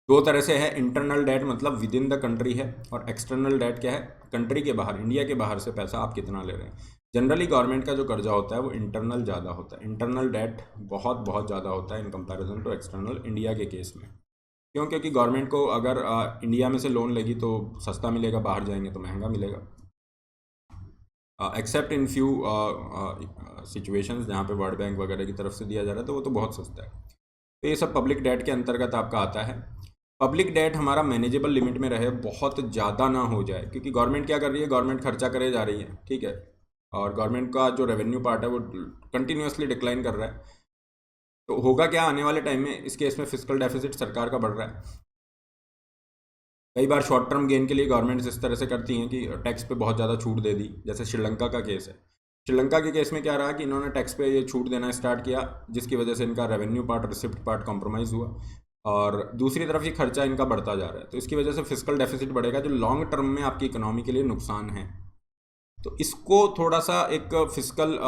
दो तरह से है, इंटरनल डेट मतलब विद इन द कंट्री है, और एक्सटर्नल डेट क्या है, कंट्री के बाहर, इंडिया के बाहर से पैसा आप कितना ले रहे हैं। जनरली गवर्नमेंट का जो कर्जा होता है वो इंटरनल ज़्यादा होता है, इंटरनल डेट बहुत बहुत ज़्यादा होता है in comparison to external, India के केस में। क्यों? क्योंकि गवर्नमेंट को अगर इंडिया में से लोन लेगी तो सस्ता मिलेगा, बाहर जाएंगे तो महंगा मिलेगा, एक्सेप्ट इन फ्यू सिचुएशंस जहाँ पे वर्ल्ड बैंक वगैरह की तरफ से दिया जा रहा है, तो वो तो बहुत सस्ता है। तो ये सब पब्लिक डेट के अंतर्गत आपका आता है। पब्लिक डेट हमारा मैनेजेबल लिमिट में रहे, बहुत ज़्यादा ना हो जाए, क्योंकि गवर्नमेंट क्या कर रही है, गवर्नमेंट खर्चा करे जा रही है, ठीक है, और गवर्नमेंट का जो रेवेन्यू पार्ट है वो कंटिन्यूसली डिक्लाइन कर रहा है। तो होगा क्या आने वाले टाइम में, इस केस में फिजिकल डेफिसिट सरकार का बढ़ रहा है। कई बार शॉर्ट टर्म गेन के लिए गवर्नमेंट्स इस तरह से करती हैं कि टैक्स पे बहुत ज़्यादा छूट दे दी, जैसे श्रीलंका का केस है। श्रीलंका के केस में क्या रहा कि इन्होंने टैक्स पे ये छूट देना स्टार्ट किया, जिसकी वजह से इनका revenue part, receipt part compromise हुआ, और दूसरी तरफ ये खर्चा इनका बढ़ता जा रहा है। तो इसकी वजह से फिजिकल डेफिसिट बढ़ेगा, जो लॉन्ग टर्म में आपकी इकोनॉमी के लिए नुकसान है। तो इसको थोड़ा सा एक फिजिकल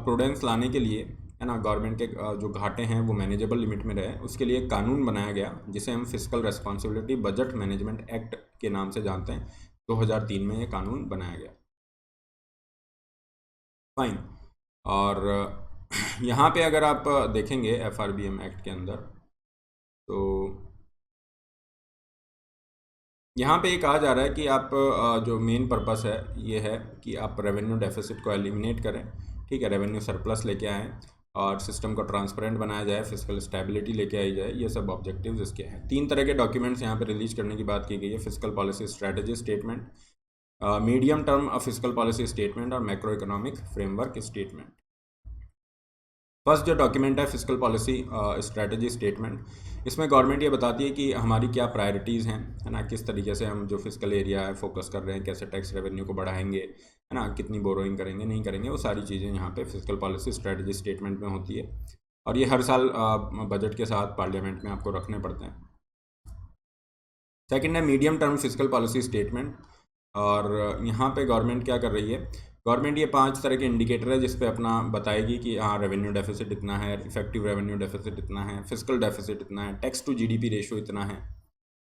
प्रूडेंस लाने के लिए, है ना, गवर्नमेंट के जो घाटे हैं वो मैनेजेबल लिमिट में रहे, उसके लिए एक कानून बनाया गया जिसे हम physical responsibility budget management act के नाम से जानते हैं। 2003 में ये कानून बनाया गया, फाइन। और यहाँ पे अगर आप देखेंगे FRBM एक्ट के अंदर, तो यहाँ पे ये कहा जा रहा है कि आप जो मेन पर्पस है ये है कि आप रेवेन्यू डेफिसिट को एलिमिनेट करें, ठीक है, रेवेन्यू सरप्लस लेके आएँ, और सिस्टम को ट्रांसपेरेंट बनाया जाए, फिजिकल स्टेबिलिटी लेके आई जाए। ये सब ऑब्जेक्टिव्स इसके हैं। 3 तरह के डॉक्यूमेंट्स यहाँ पे रिलीज करने की बात की गई है, fiscal policy strategy statement, medium term fiscal policy statement, और macro economic framework statement. First जो डॉक्यूमेंट है फिजिकल पॉलिसी स्ट्रेटजी स्टेटमेंट, इसमें गवर्नमेंट ये बताती है कि हमारी क्या प्रायोरिटीज़ हैं, है ना, किस तरीके से हम जो फिजिकल एरिया है फोकस कर रहे हैं, कैसे टैक्स रेवेन्यू को बढ़ाएंगे, है ना, कितनी बोरोइंग करेंगे, नहीं करेंगे, वो सारी चीज़ें यहाँ पे फिजिकल पॉलिसी स्ट्रेटजी स्टेटमेंट में होती है, और ये हर साल बजट के साथ पार्लियामेंट में आपको रखने पड़ते हैं। सेकेंड है medium term fiscal policy statement, और यहाँ पे गवर्नमेंट क्या कर रही है, गवर्नमेंट ये 5 तरह के इंडिकेटर है जिस पे अपना बताएगी कि हाँ रेवेन्यू डेफिसिट इतना है, इफेक्टिव रेवेन्यू डेफिसिट इतना है, फिजिकल डेफिसिट इतना है, टैक्स टू GDP रेशो इतना है,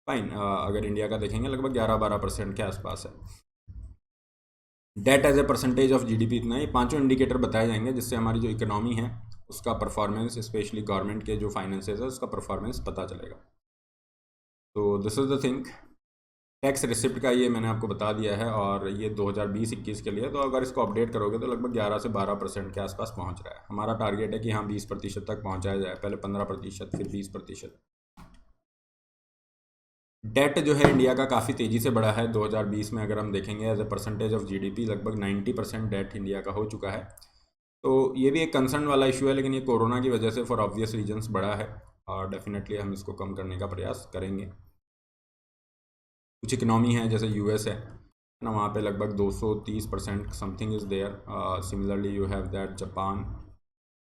फाइन। अगर इंडिया का देखेंगे लगभग 11-12% के आसपास है। Debt as a percentage of GDP इतना है। ये 5 इंडिकेटर बताए जाएंगे जिससे हमारी जो इकोनॉमी है उसका परफॉर्मेंस, स्पेशली गवर्नमेंट के जो फाइनेंसेस है उसका परफॉर्मेंस पता चलेगा। तो this is the thing. Tax receipt का ये मैंने आपको बता दिया है, और ये 2020-21 के लिए, तो अगर इसको अपडेट करोगे तो लगभग 11 से 12% के आसपास पहुंच रहा है। हमारा टारगेट है कि हाँ 20% तक पहुंचाया जाए, पहले 15%, फिर 20%। डेट जो है इंडिया का काफ़ी तेज़ी से बढ़ा है। 2020 में अगर हम देखेंगे as a percentage of GDP लगभग 90% डेट इंडिया का हो चुका है। तो ये भी एक कंसर्न वाला इशू है, लेकिन ये कोरोना की वजह से फॉर ऑब्वियस रीजंस बढ़ा है, और डेफिनेटली हम इसको कम करने का प्रयास करेंगे। कुछ इकनॉमी है जैसे US है ना, वहाँ पे लगभग 230% something is there. Similarly you have that Japan,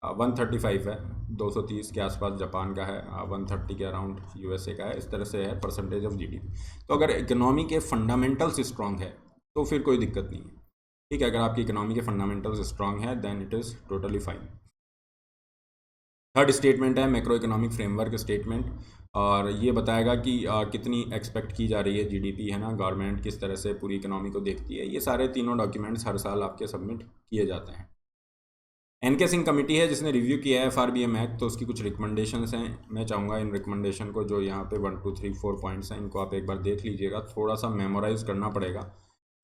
135 है, 230 के आसपास जापान का है, 130 के अराउंड USA का है। इस तरह से है परसेंटेज ऑफ GDP। तो अगर इकोनॉमी के फंडामेंटल्स स्ट्रॉन्ग है तो फिर कोई दिक्कत नहीं है, ठीक है। अगर आपकी इकोनॉमी के फंडामेंटल्स स्ट्रॉन्ग है then it is totally fine. Third statement है मैक्रो इकोनॉमिक फ्रेमवर्क स्टेटमेंट, और ये बताएगा कि कितनी एक्सपेक्ट की जा रही है जीडीपी, है ना, गवर्नमेंट किस तरह से पूरी इकोनॉमी को देखती है। ये सारे तीनों डॉक्यूमेंट्स हर साल आपके सबमिट किए जाते हैं। एनके सिंह कमेटी है जिसने रिव्यू किया है एफआरबीएम एक्ट, तो उसकी कुछ रिकमेंडेशंस हैं। मैं चाहूँगा इन रिकमेंडेशन को, जो यहाँ पे 1 2 3 4 पॉइंट्स हैं, इनको आप एक बार देख लीजिएगा, थोड़ा सा मेमोराइज करना पड़ेगा।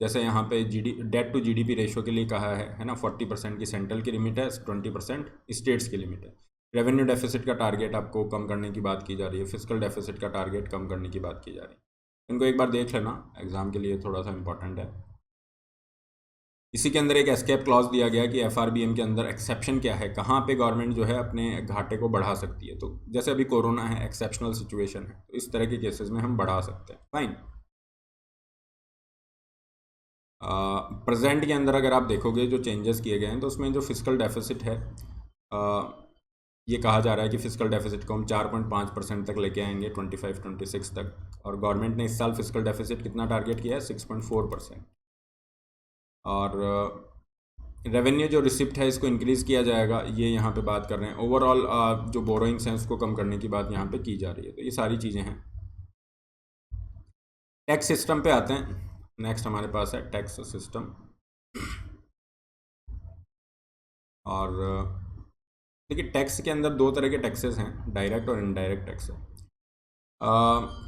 जैसे यहाँ पे डेट टू जीडीपी रेशियो के लिए कहा है ना, 40% की सेंट्रल की लिमिट है, 20% स्टेट्स की लिमिट है। रेवेन्यू डेफिसिट का टारगेट आपको कम करने की बात की जा रही है, फिजिकल डेफिसिट का टारगेट कम करने की बात की जा रही है। इनको एक बार देख लेना, एग्जाम के लिए थोड़ा सा इंपॉर्टेंट है। इसी के अंदर एक एस्केप क्लॉज दिया गया कि एफआरबीएम के अंदर एक्सेप्शन क्या है, कहाँ पे गवर्नमेंट जो है अपने घाटे को बढ़ा सकती है। तो जैसे अभी कोरोना है, एक्सेप्शनल सिचुएशन है, तो इस तरह के केसेस में हम बढ़ा सकते हैं। फाइन। प्रेजेंट के अंदर अगर आप देखोगे जो चेंजेस किए गए हैं, तो उसमें जो फिजिकल डेफिसिट है, ये कहा जा रहा है कि फिजिकल डेफिसिट को हम 4.5% तक लेके आएंगे 25-26 तक। और गवर्नमेंट ने इस साल फिजिकल डेफिसिट कितना टारगेट किया है, 6.4%। और रेवेन्यू जो रिसिप्ट है इसको इंक्रीज़ किया जाएगा, ये यहाँ पे बात कर रहे हैं। ओवरऑल जो बोरोइंग्स हैं उसको कम करने की बात यहाँ पे की जा रही है। तो ये सारी चीज़ें हैं। टैक्स सिस्टम पे आते हैं। नेक्स्ट हमारे पास है टैक्स सिस्टम। और देखिए, टैक्स के अंदर दो तरह के टैक्सेस हैं, डायरेक्ट और इनडायरेक्ट टैक्स है।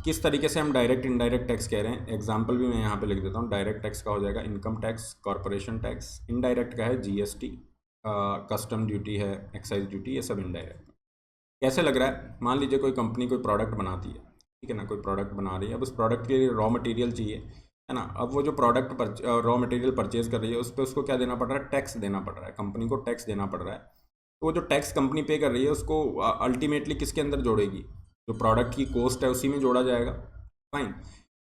किस तरीके से हम डायरेक्ट इनडायरेक्ट टैक्स कह रहे हैं, एग्जांपल भी मैं यहाँ पे लिख देता हूँ। डायरेक्ट टैक्स का हो जाएगा income tax, corporation tax. Indirect का है जीएसटी, कस्टम ड्यूटी है, एक्साइज ड्यूटी, ये सब इनडायरेक्ट। कैसे लग रहा है, मान लीजिए कोई कंपनी कोई प्रोडक्ट बनाती है, ठीक है ना, कोई प्रोडक्ट बना रही है। अब उस प्रोडक्ट के लिए रॉ मटेरियल चाहिए, है ना। अब वो जो प्रोडक्ट रॉ मटेरियल परचेज कर रही है, उस पर उसको क्या देना पड़ रहा है, टैक्स देना पड़ रहा है, कंपनी को टैक्स देना पड़ रहा है। तो वो जो टैक्स कंपनी पे कर रही है उसको अल्टीमेटली किसके अंदर जोड़ेगी, जो प्रोडक्ट की कॉस्ट है उसी में जोड़ा जाएगा। फाइन।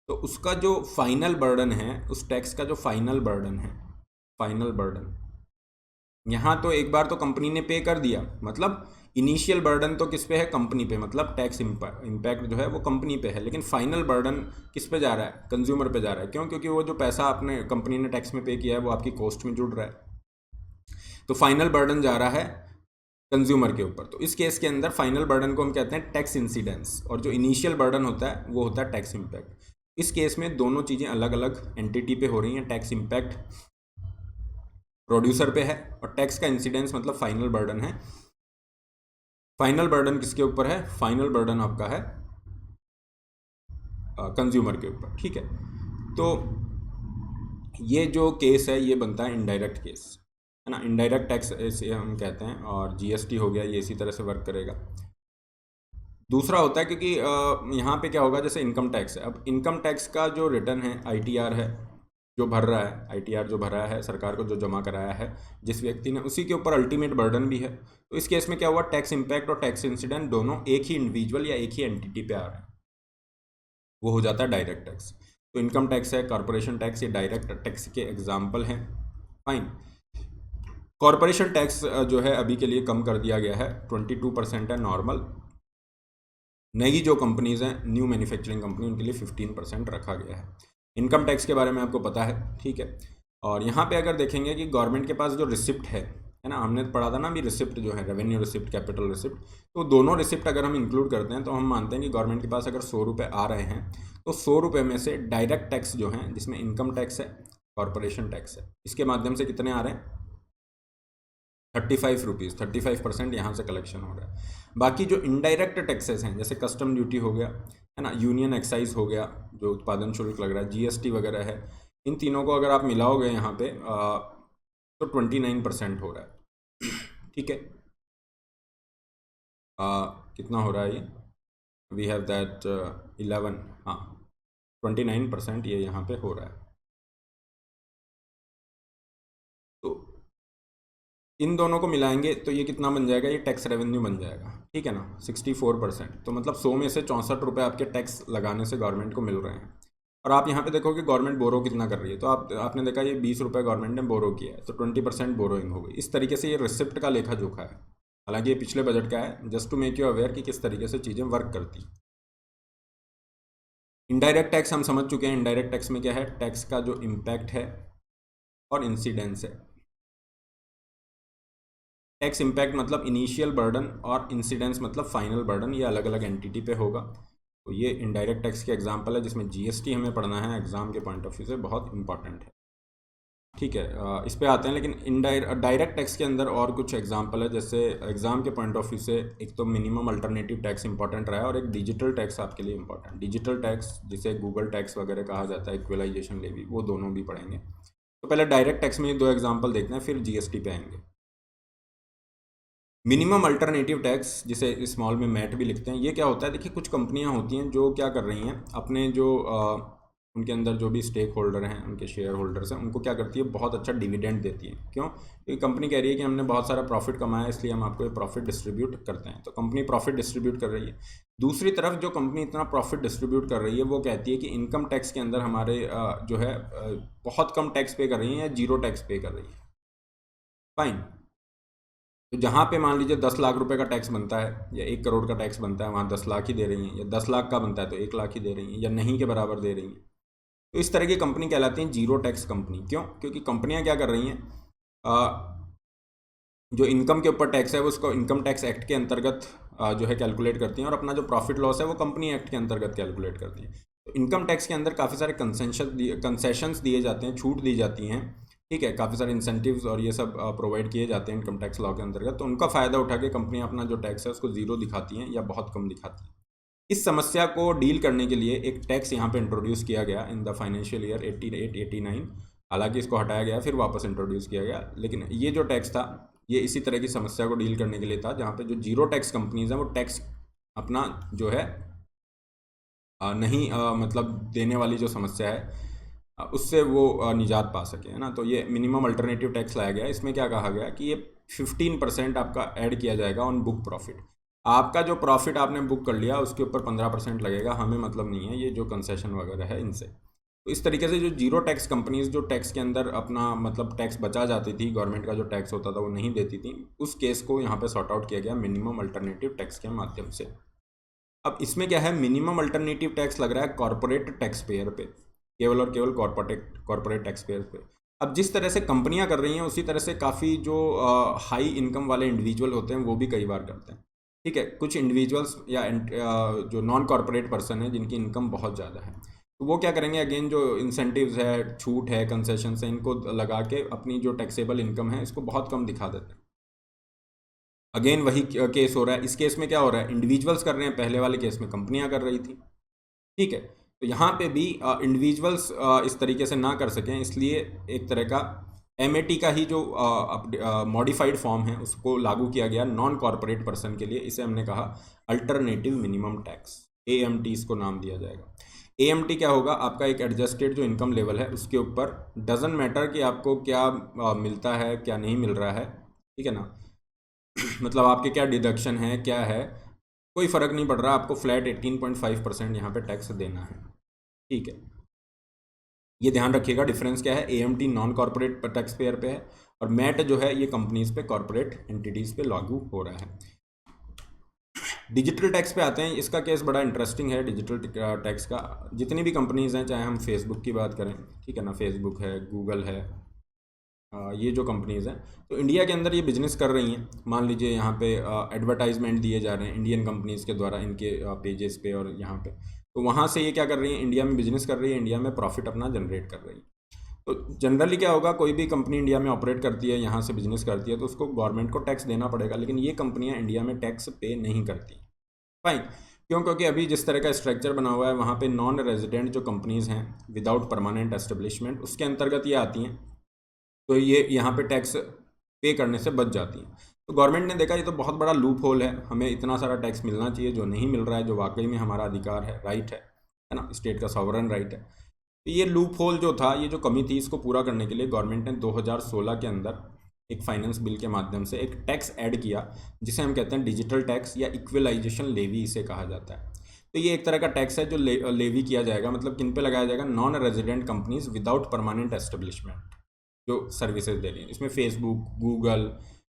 तो उसका जो फाइनल बर्डन है, उस टैक्स का जो फाइनल बर्डन है, फाइनल बर्डन यहाँ तो एक बार तो कंपनी ने पे कर दिया, मतलब इनिशियल बर्डन तो किस पे है, कंपनी पे, मतलब टैक्स इम्पैक्ट जो है वो कंपनी पे है। लेकिन फाइनल बर्डन किस पे जा रहा है, कंज्यूमर पे जा रहा है। क्यों? क्योंकि वो जो पैसा आपने कंपनी ने टैक्स में पे किया है वो आपकी कॉस्ट में जुड़ रहा है। तो फाइनल बर्डन जा रहा है कंज्यूमर के ऊपर। तो इस केस के अंदर फाइनल बर्डन को हम कहते हैं टैक्स इंसिडेंस, और जो इनिशियल बर्डन होता है वो होता है टैक्स इम्पैक्ट। इस केस में दोनों चीज़ें अलग अलग एंटिटी पे हो रही हैं। टैक्स इम्पैक्ट प्रोड्यूसर पे है, और टैक्स का इंसिडेंस मतलब फाइनल बर्डन है। फाइनल बर्डन किसके ऊपर है, फाइनल बर्डन आपका है कंज्यूमर के ऊपर, ठीक है। तो ये जो केस है ये बनता है इनडायरेक्ट केस, है ना। इनडायरेक्ट टैक्स इसे हम कहते हैं, और जीएसटी हो गया, ये इसी तरह से वर्क करेगा। दूसरा होता है, क्योंकि यहाँ पे क्या होगा, जैसे इनकम टैक्स है। अब इनकम टैक्स का जो रिटर्न है, आईटीआर है जो भर रहा है, आईटीआर जो भरा है, सरकार को जो जमा कराया है जिस व्यक्ति ने, उसी के ऊपर अल्टीमेट बर्डन भी है। तो इस केस में क्या हुआ, टैक्स इम्पैक्ट और टैक्स इंसिडेंट दोनों एक ही इंडिविजुअल या एक ही एंटिटी पे आ रहे हैं, वो हो जाता है डायरेक्ट टैक्स। तो इनकम टैक्स है, कॉरपोरेशन टैक्स, ये डायरेक्ट टैक्स के एग्जाम्पल हैं। फाइन। कॉरपोरेशन टैक्स जो है अभी के लिए कम कर दिया गया है, 22% है नॉर्मल। नई जो कंपनीज हैं, न्यू मैन्युफैक्चरिंग कंपनी, उनके लिए 15% रखा गया है। इनकम टैक्स के बारे में आपको पता है, ठीक है। और यहाँ पे अगर देखेंगे कि गवर्नमेंट के पास जो रिसिप्ट है ना, हमने पढ़ा था ना अभी, रिसिप्ट जो है रेवेन्यू रिसिप्ट, कैपिटल रिसिप्ट, तो दोनों रिसिप्ट अगर हम इंक्लूड करते हैं तो हम मानते हैं कि गवर्नमेंट के पास अगर 100 रुपये आ रहे हैं, तो 100 रुपये में से डायरेक्ट टैक्स जो है, जिसमें इनकम टैक्स है, कॉरपोरेशन टैक्स है, इसके माध्यम से कितने आ रहे हैं, 35 रुपीज़, 35% यहाँ से कलेक्शन हो रहा है। बाकी जो इनडायरेक्ट टैक्सेस हैं, जैसे कस्टम ड्यूटी हो गया, है ना, यूनियन एक्साइज हो गया, जो उत्पादन शुल्क लग रहा है, जीएसटी वगैरह है, इन तीनों को अगर आप मिलाओगे यहाँ पे तो 29% हो रहा है, ठीक है। कितना हो रहा है ये, वी हैव दैट 11, हाँ 29% ये यहाँ पे हो रहा है। तो इन दोनों को मिलाएंगे तो ये कितना बन जाएगा, ये टैक्स रेवेन्यू बन जाएगा, ठीक है ना, 64%। तो मतलब 100 में से 64 रुपये आपके टैक्स लगाने से गवर्नमेंट को मिल रहे हैं। और आप यहाँ पे देखोगे गवर्नमेंट बोरो कितना कर रही है, तो आपने देखा ये 20 रुपये गवर्नमेंट ने बोरो किया है, तो 20% बोरोइंग हो गई। इस तरीके से ये रिसिप्ट का लेखा जोखा है। हालांकि ये पिछले बजट का है, just to make you aware कि किस तरीके से चीज़ें वर्क करती। इनडायरेक्ट टैक्स हम समझ चुके हैं। इनडायरेक्ट टैक्स में क्या है, टैक्स का जो इम्पैक्ट है और इंसिडेंस है। टैक्स इम्पैक्ट मतलब इनिशियल बर्डन, और इंसिडेंस मतलब फाइनल बर्डन, ये अलग अलग एंटिटी पे होगा। तो ये इनडायरेक्ट टैक्स के एग्जांपल है जिसमें जीएसटी हमें पढ़ना है, एग्जाम के पॉइंट ऑफ व्यू से बहुत इंपॉर्टेंट है। ठीक है, इस पे आते हैं। लेकिन डायरेक्ट टैक्स के अंदर और कुछ एग्जांपल है, जैसे एग्जाम के पॉइंट ऑफ व्यू से एक तो मिनिमम अल्टरनेटिव टैक्स इंपॉर्टेंट रहा है, और एक डिजिटल टैक्स आपके लिए इंपॉर्टेंट। डिजिटल टैक्स जिसे गूगल टैक्स वगैरह कहा जाता है, इक्वलाइजेशन लेवी, वो दोनों भी पढ़ेंगे। तो पहले डायरेक्ट टैक्स में ये दो एग्जाम्पल देखते हैं, फिर जीएसटी पे आएंगे। मिनिमम अल्टरनेटिव टैक्स, जिसे स्मॉल में मैट भी लिखते हैं, ये क्या होता है? देखिए, कुछ कंपनियां होती हैं जो क्या कर रही हैं, अपने जो उनके अंदर जो भी स्टेक होल्डर हैं, उनके शेयर होल्डर्स हैं, उनको क्या करती है, बहुत अच्छा डिविडेंड देती है। क्यों? क्योंकि कंपनी कह रही है कि हमने बहुत सारा प्रॉफिट कमाया, इसलिए हम आपको ये प्रॉफिट डिस्ट्रीब्यूट करते हैं। तो कंपनी प्रॉफिट डिस्ट्रीब्यूट कर रही है। दूसरी तरफ जो कंपनी इतना प्रॉफिट डिस्ट्रीब्यूट कर रही है, वो कहती है कि इनकम टैक्स के अंदर हमारे जो है बहुत कम टैक्स पे कर रही है, या जीरो टैक्स पे कर रही है। फाइन। तो जहाँ पे मान लीजिए 10 लाख रुपए का टैक्स बनता है, या 1 करोड़ का टैक्स बनता है, वहाँ 10 लाख ही दे रही हैं, या 10 लाख का बनता है तो 1 लाख ही दे रही हैं, या नहीं के बराबर दे रही हैं। तो इस तरह की कंपनी कहलाती हैं जीरो टैक्स कंपनी। क्यों? क्योंकि कंपनियां क्या कर रही हैं, जो इनकम के ऊपर टैक्स है वो उसको इनकम टैक्स एक्ट के अंतर्गत जो है कैलकुलेट करती हैं, और अपना जो प्रॉफिट लॉस है वो कंपनी एक्ट के अंतर्गत कैलकुलेट करती हैं। तो इनकम टैक्स के अंदर काफ़ी सारे कंसेशंस दिए जाते हैं, छूट दी जाती हैं। ठीक है, काफ़ी सारे इंसेंटिव्स और ये सब प्रोवाइड किए जाते हैं इनकम टैक्स लॉ के अंतर्गत। तो उनका फ़ायदा उठा के कंपनियां अपना जो टैक्स है उसको ज़ीरो दिखाती हैं, या बहुत कम दिखाती हैं। इस समस्या को डील करने के लिए एक टैक्स यहाँ पे इंट्रोड्यूस किया गया इन द फाइनेंशियल ईयर 88-89। हालांकि इसको हटाया गया, फिर वापस इंट्रोड्यूस किया गया, लेकिन ये जो टैक्स था ये इसी तरह की समस्या को डील करने के लिए था, जहाँ पे जो जीरो टैक्स कंपनीज हैं वो टैक्स अपना जो है नहीं मतलब देने वाली जो समस्या है उससे वो निजात पा सके, है ना। तो ये मिनिमम अल्टरनेटिव टैक्स लाया गया। इसमें क्या कहा गया कि ये 15% आपका ऐड किया जाएगा ऑन बुक प्रॉफिट। आपका जो प्रॉफिट आपने बुक कर लिया उसके ऊपर 15% लगेगा, हमें मतलब नहीं है ये जो कंसेशन वगैरह है इनसे। तो इस तरीके से जो जीरो टैक्स कंपनीज जो टैक्स के अंदर अपना मतलब टैक्स बचा जाती थी, गवर्नमेंट का जो टैक्स होता था वो नहीं देती थी, उस केस को यहाँ पे सॉर्ट आउट किया गया मिनिमम अल्टरनेटिव टैक्स के माध्यम से। अब इसमें क्या है, मिनिमम अल्टरनेटिव टैक्स लग रहा है कॉर्पोरेट टैक्स पेयर पे, केवल और केवल कॉर्पोरेट टैक्स पेयर पे। अब जिस तरह से कंपनियां कर रही हैं उसी तरह से काफ़ी जो हाई इनकम वाले इंडिविजुअल होते हैं वो भी कई बार करते हैं। ठीक है, कुछ इंडिविजुअल्स या जो नॉन कॉर्पोरेट पर्सन है जिनकी इनकम बहुत ज़्यादा है, तो वो क्या करेंगे, अगेन जो इंसेंटिव्स है, छूट है, कंसेशन है, इनको लगा के अपनी जो टैक्सेबल इनकम है इसको बहुत कम दिखा देते हैं। अगेन वही केस हो रहा है। इस केस में क्या हो रहा है, इंडिविजुअल्स कर रहे हैं, पहले वाले केस में कंपनियां कर रही थी। ठीक है, तो यहाँ पे भी इंडिविजुअल्स इस तरीके से ना कर सकें, इसलिए एक तरह का एमएटी का ही जो मॉडिफाइड फॉर्म है उसको लागू किया गया नॉन कॉर्पोरेट पर्सन के लिए। इसे हमने कहा अल्टरनेटिव मिनिमम टैक्स, एएमटी इसको नाम दिया जाएगा। एएमटी क्या होगा, आपका एक एडजस्टेड जो इनकम लेवल है उसके ऊपर डजन मैटर कि आपको क्या मिलता है क्या नहीं मिल रहा है, ठीक है ना, मतलब आपके क्या डिडक्शन है क्या है, कोई फ़र्क नहीं पड़ रहा, आपको फ्लैट 18.5% यहाँ पे टैक्स देना है। ठीक है, ये ध्यान रखिएगा। डिफरेंस क्या है, AMT non corporate tax payer पे है, और मैट जो है ये कंपनीज पे, कॉर्पोरेट एंटिटीज़ पे लागू हो रहा है। डिजिटल टैक्स पे आते हैं। इसका केस बड़ा इंटरेस्टिंग है। डिजिटल टैक्स का जितनी भी कंपनीज हैं, चाहे हम फेसबुक की बात करें, ठीक है ना, फेसबुक है, गूगल है, ये जो कंपनीज़ हैं, तो इंडिया के अंदर ये बिजनेस कर रही हैं। मान लीजिए यहाँ पे एडवर्टाइजमेंट दिए जा रहे हैं इंडियन कंपनीज़ के द्वारा इनके पेजेस पे और यहाँ पे, तो वहाँ से ये क्या कर रही हैं, इंडिया में बिजनेस कर रही है, इंडिया में प्रॉफिट अपना जनरेट कर रही है। तो जनरली क्या होगा, कोई भी कंपनी इंडिया में ऑपरेट करती है, यहाँ से बिजनेस करती है, तो उसको गवर्नमेंट को टैक्स देना पड़ेगा, लेकिन ये कंपनियाँ इंडिया में टैक्स पे नहीं करती। फाइन। क्यों? क्योंकि अभी जिस तरह का स्ट्रक्चर बना हुआ है वहाँ पे नॉन रेजिडेंट जो कंपनीज़ हैं विदाउट परमानेंट एस्टेब्लिशमेंट, उसके अंतर्गत ये आती हैं, तो ये यहाँ पे टैक्स पे करने से बच जाती हैं। तो गवर्नमेंट ने देखा ये तो बहुत बड़ा लूप होल है, हमें इतना सारा टैक्स मिलना चाहिए जो नहीं मिल रहा है, जो वाकई में हमारा अधिकार है, राइट है ना, स्टेट का सॉवरन राइट है। तो ये लूप होल जो था, ये जो कमी थी, इसको पूरा करने के लिए गवर्नमेंट ने 2016 के अंदर एक फाइनेंस बिल के माध्यम से एक टैक्स ऐड किया, जिसे हम कहते हैं डिजिटल टैक्स या इक्वलाइजेशन लेवी इसे कहा जाता है। तो ये एक तरह का टैक्स है जो लेवी किया जाएगा, मतलब किन पे लगाया जाएगा, non resident companies without permanent establishment जो सर्विसेज दे रही हैं। इसमें फेसबुक, गूगल,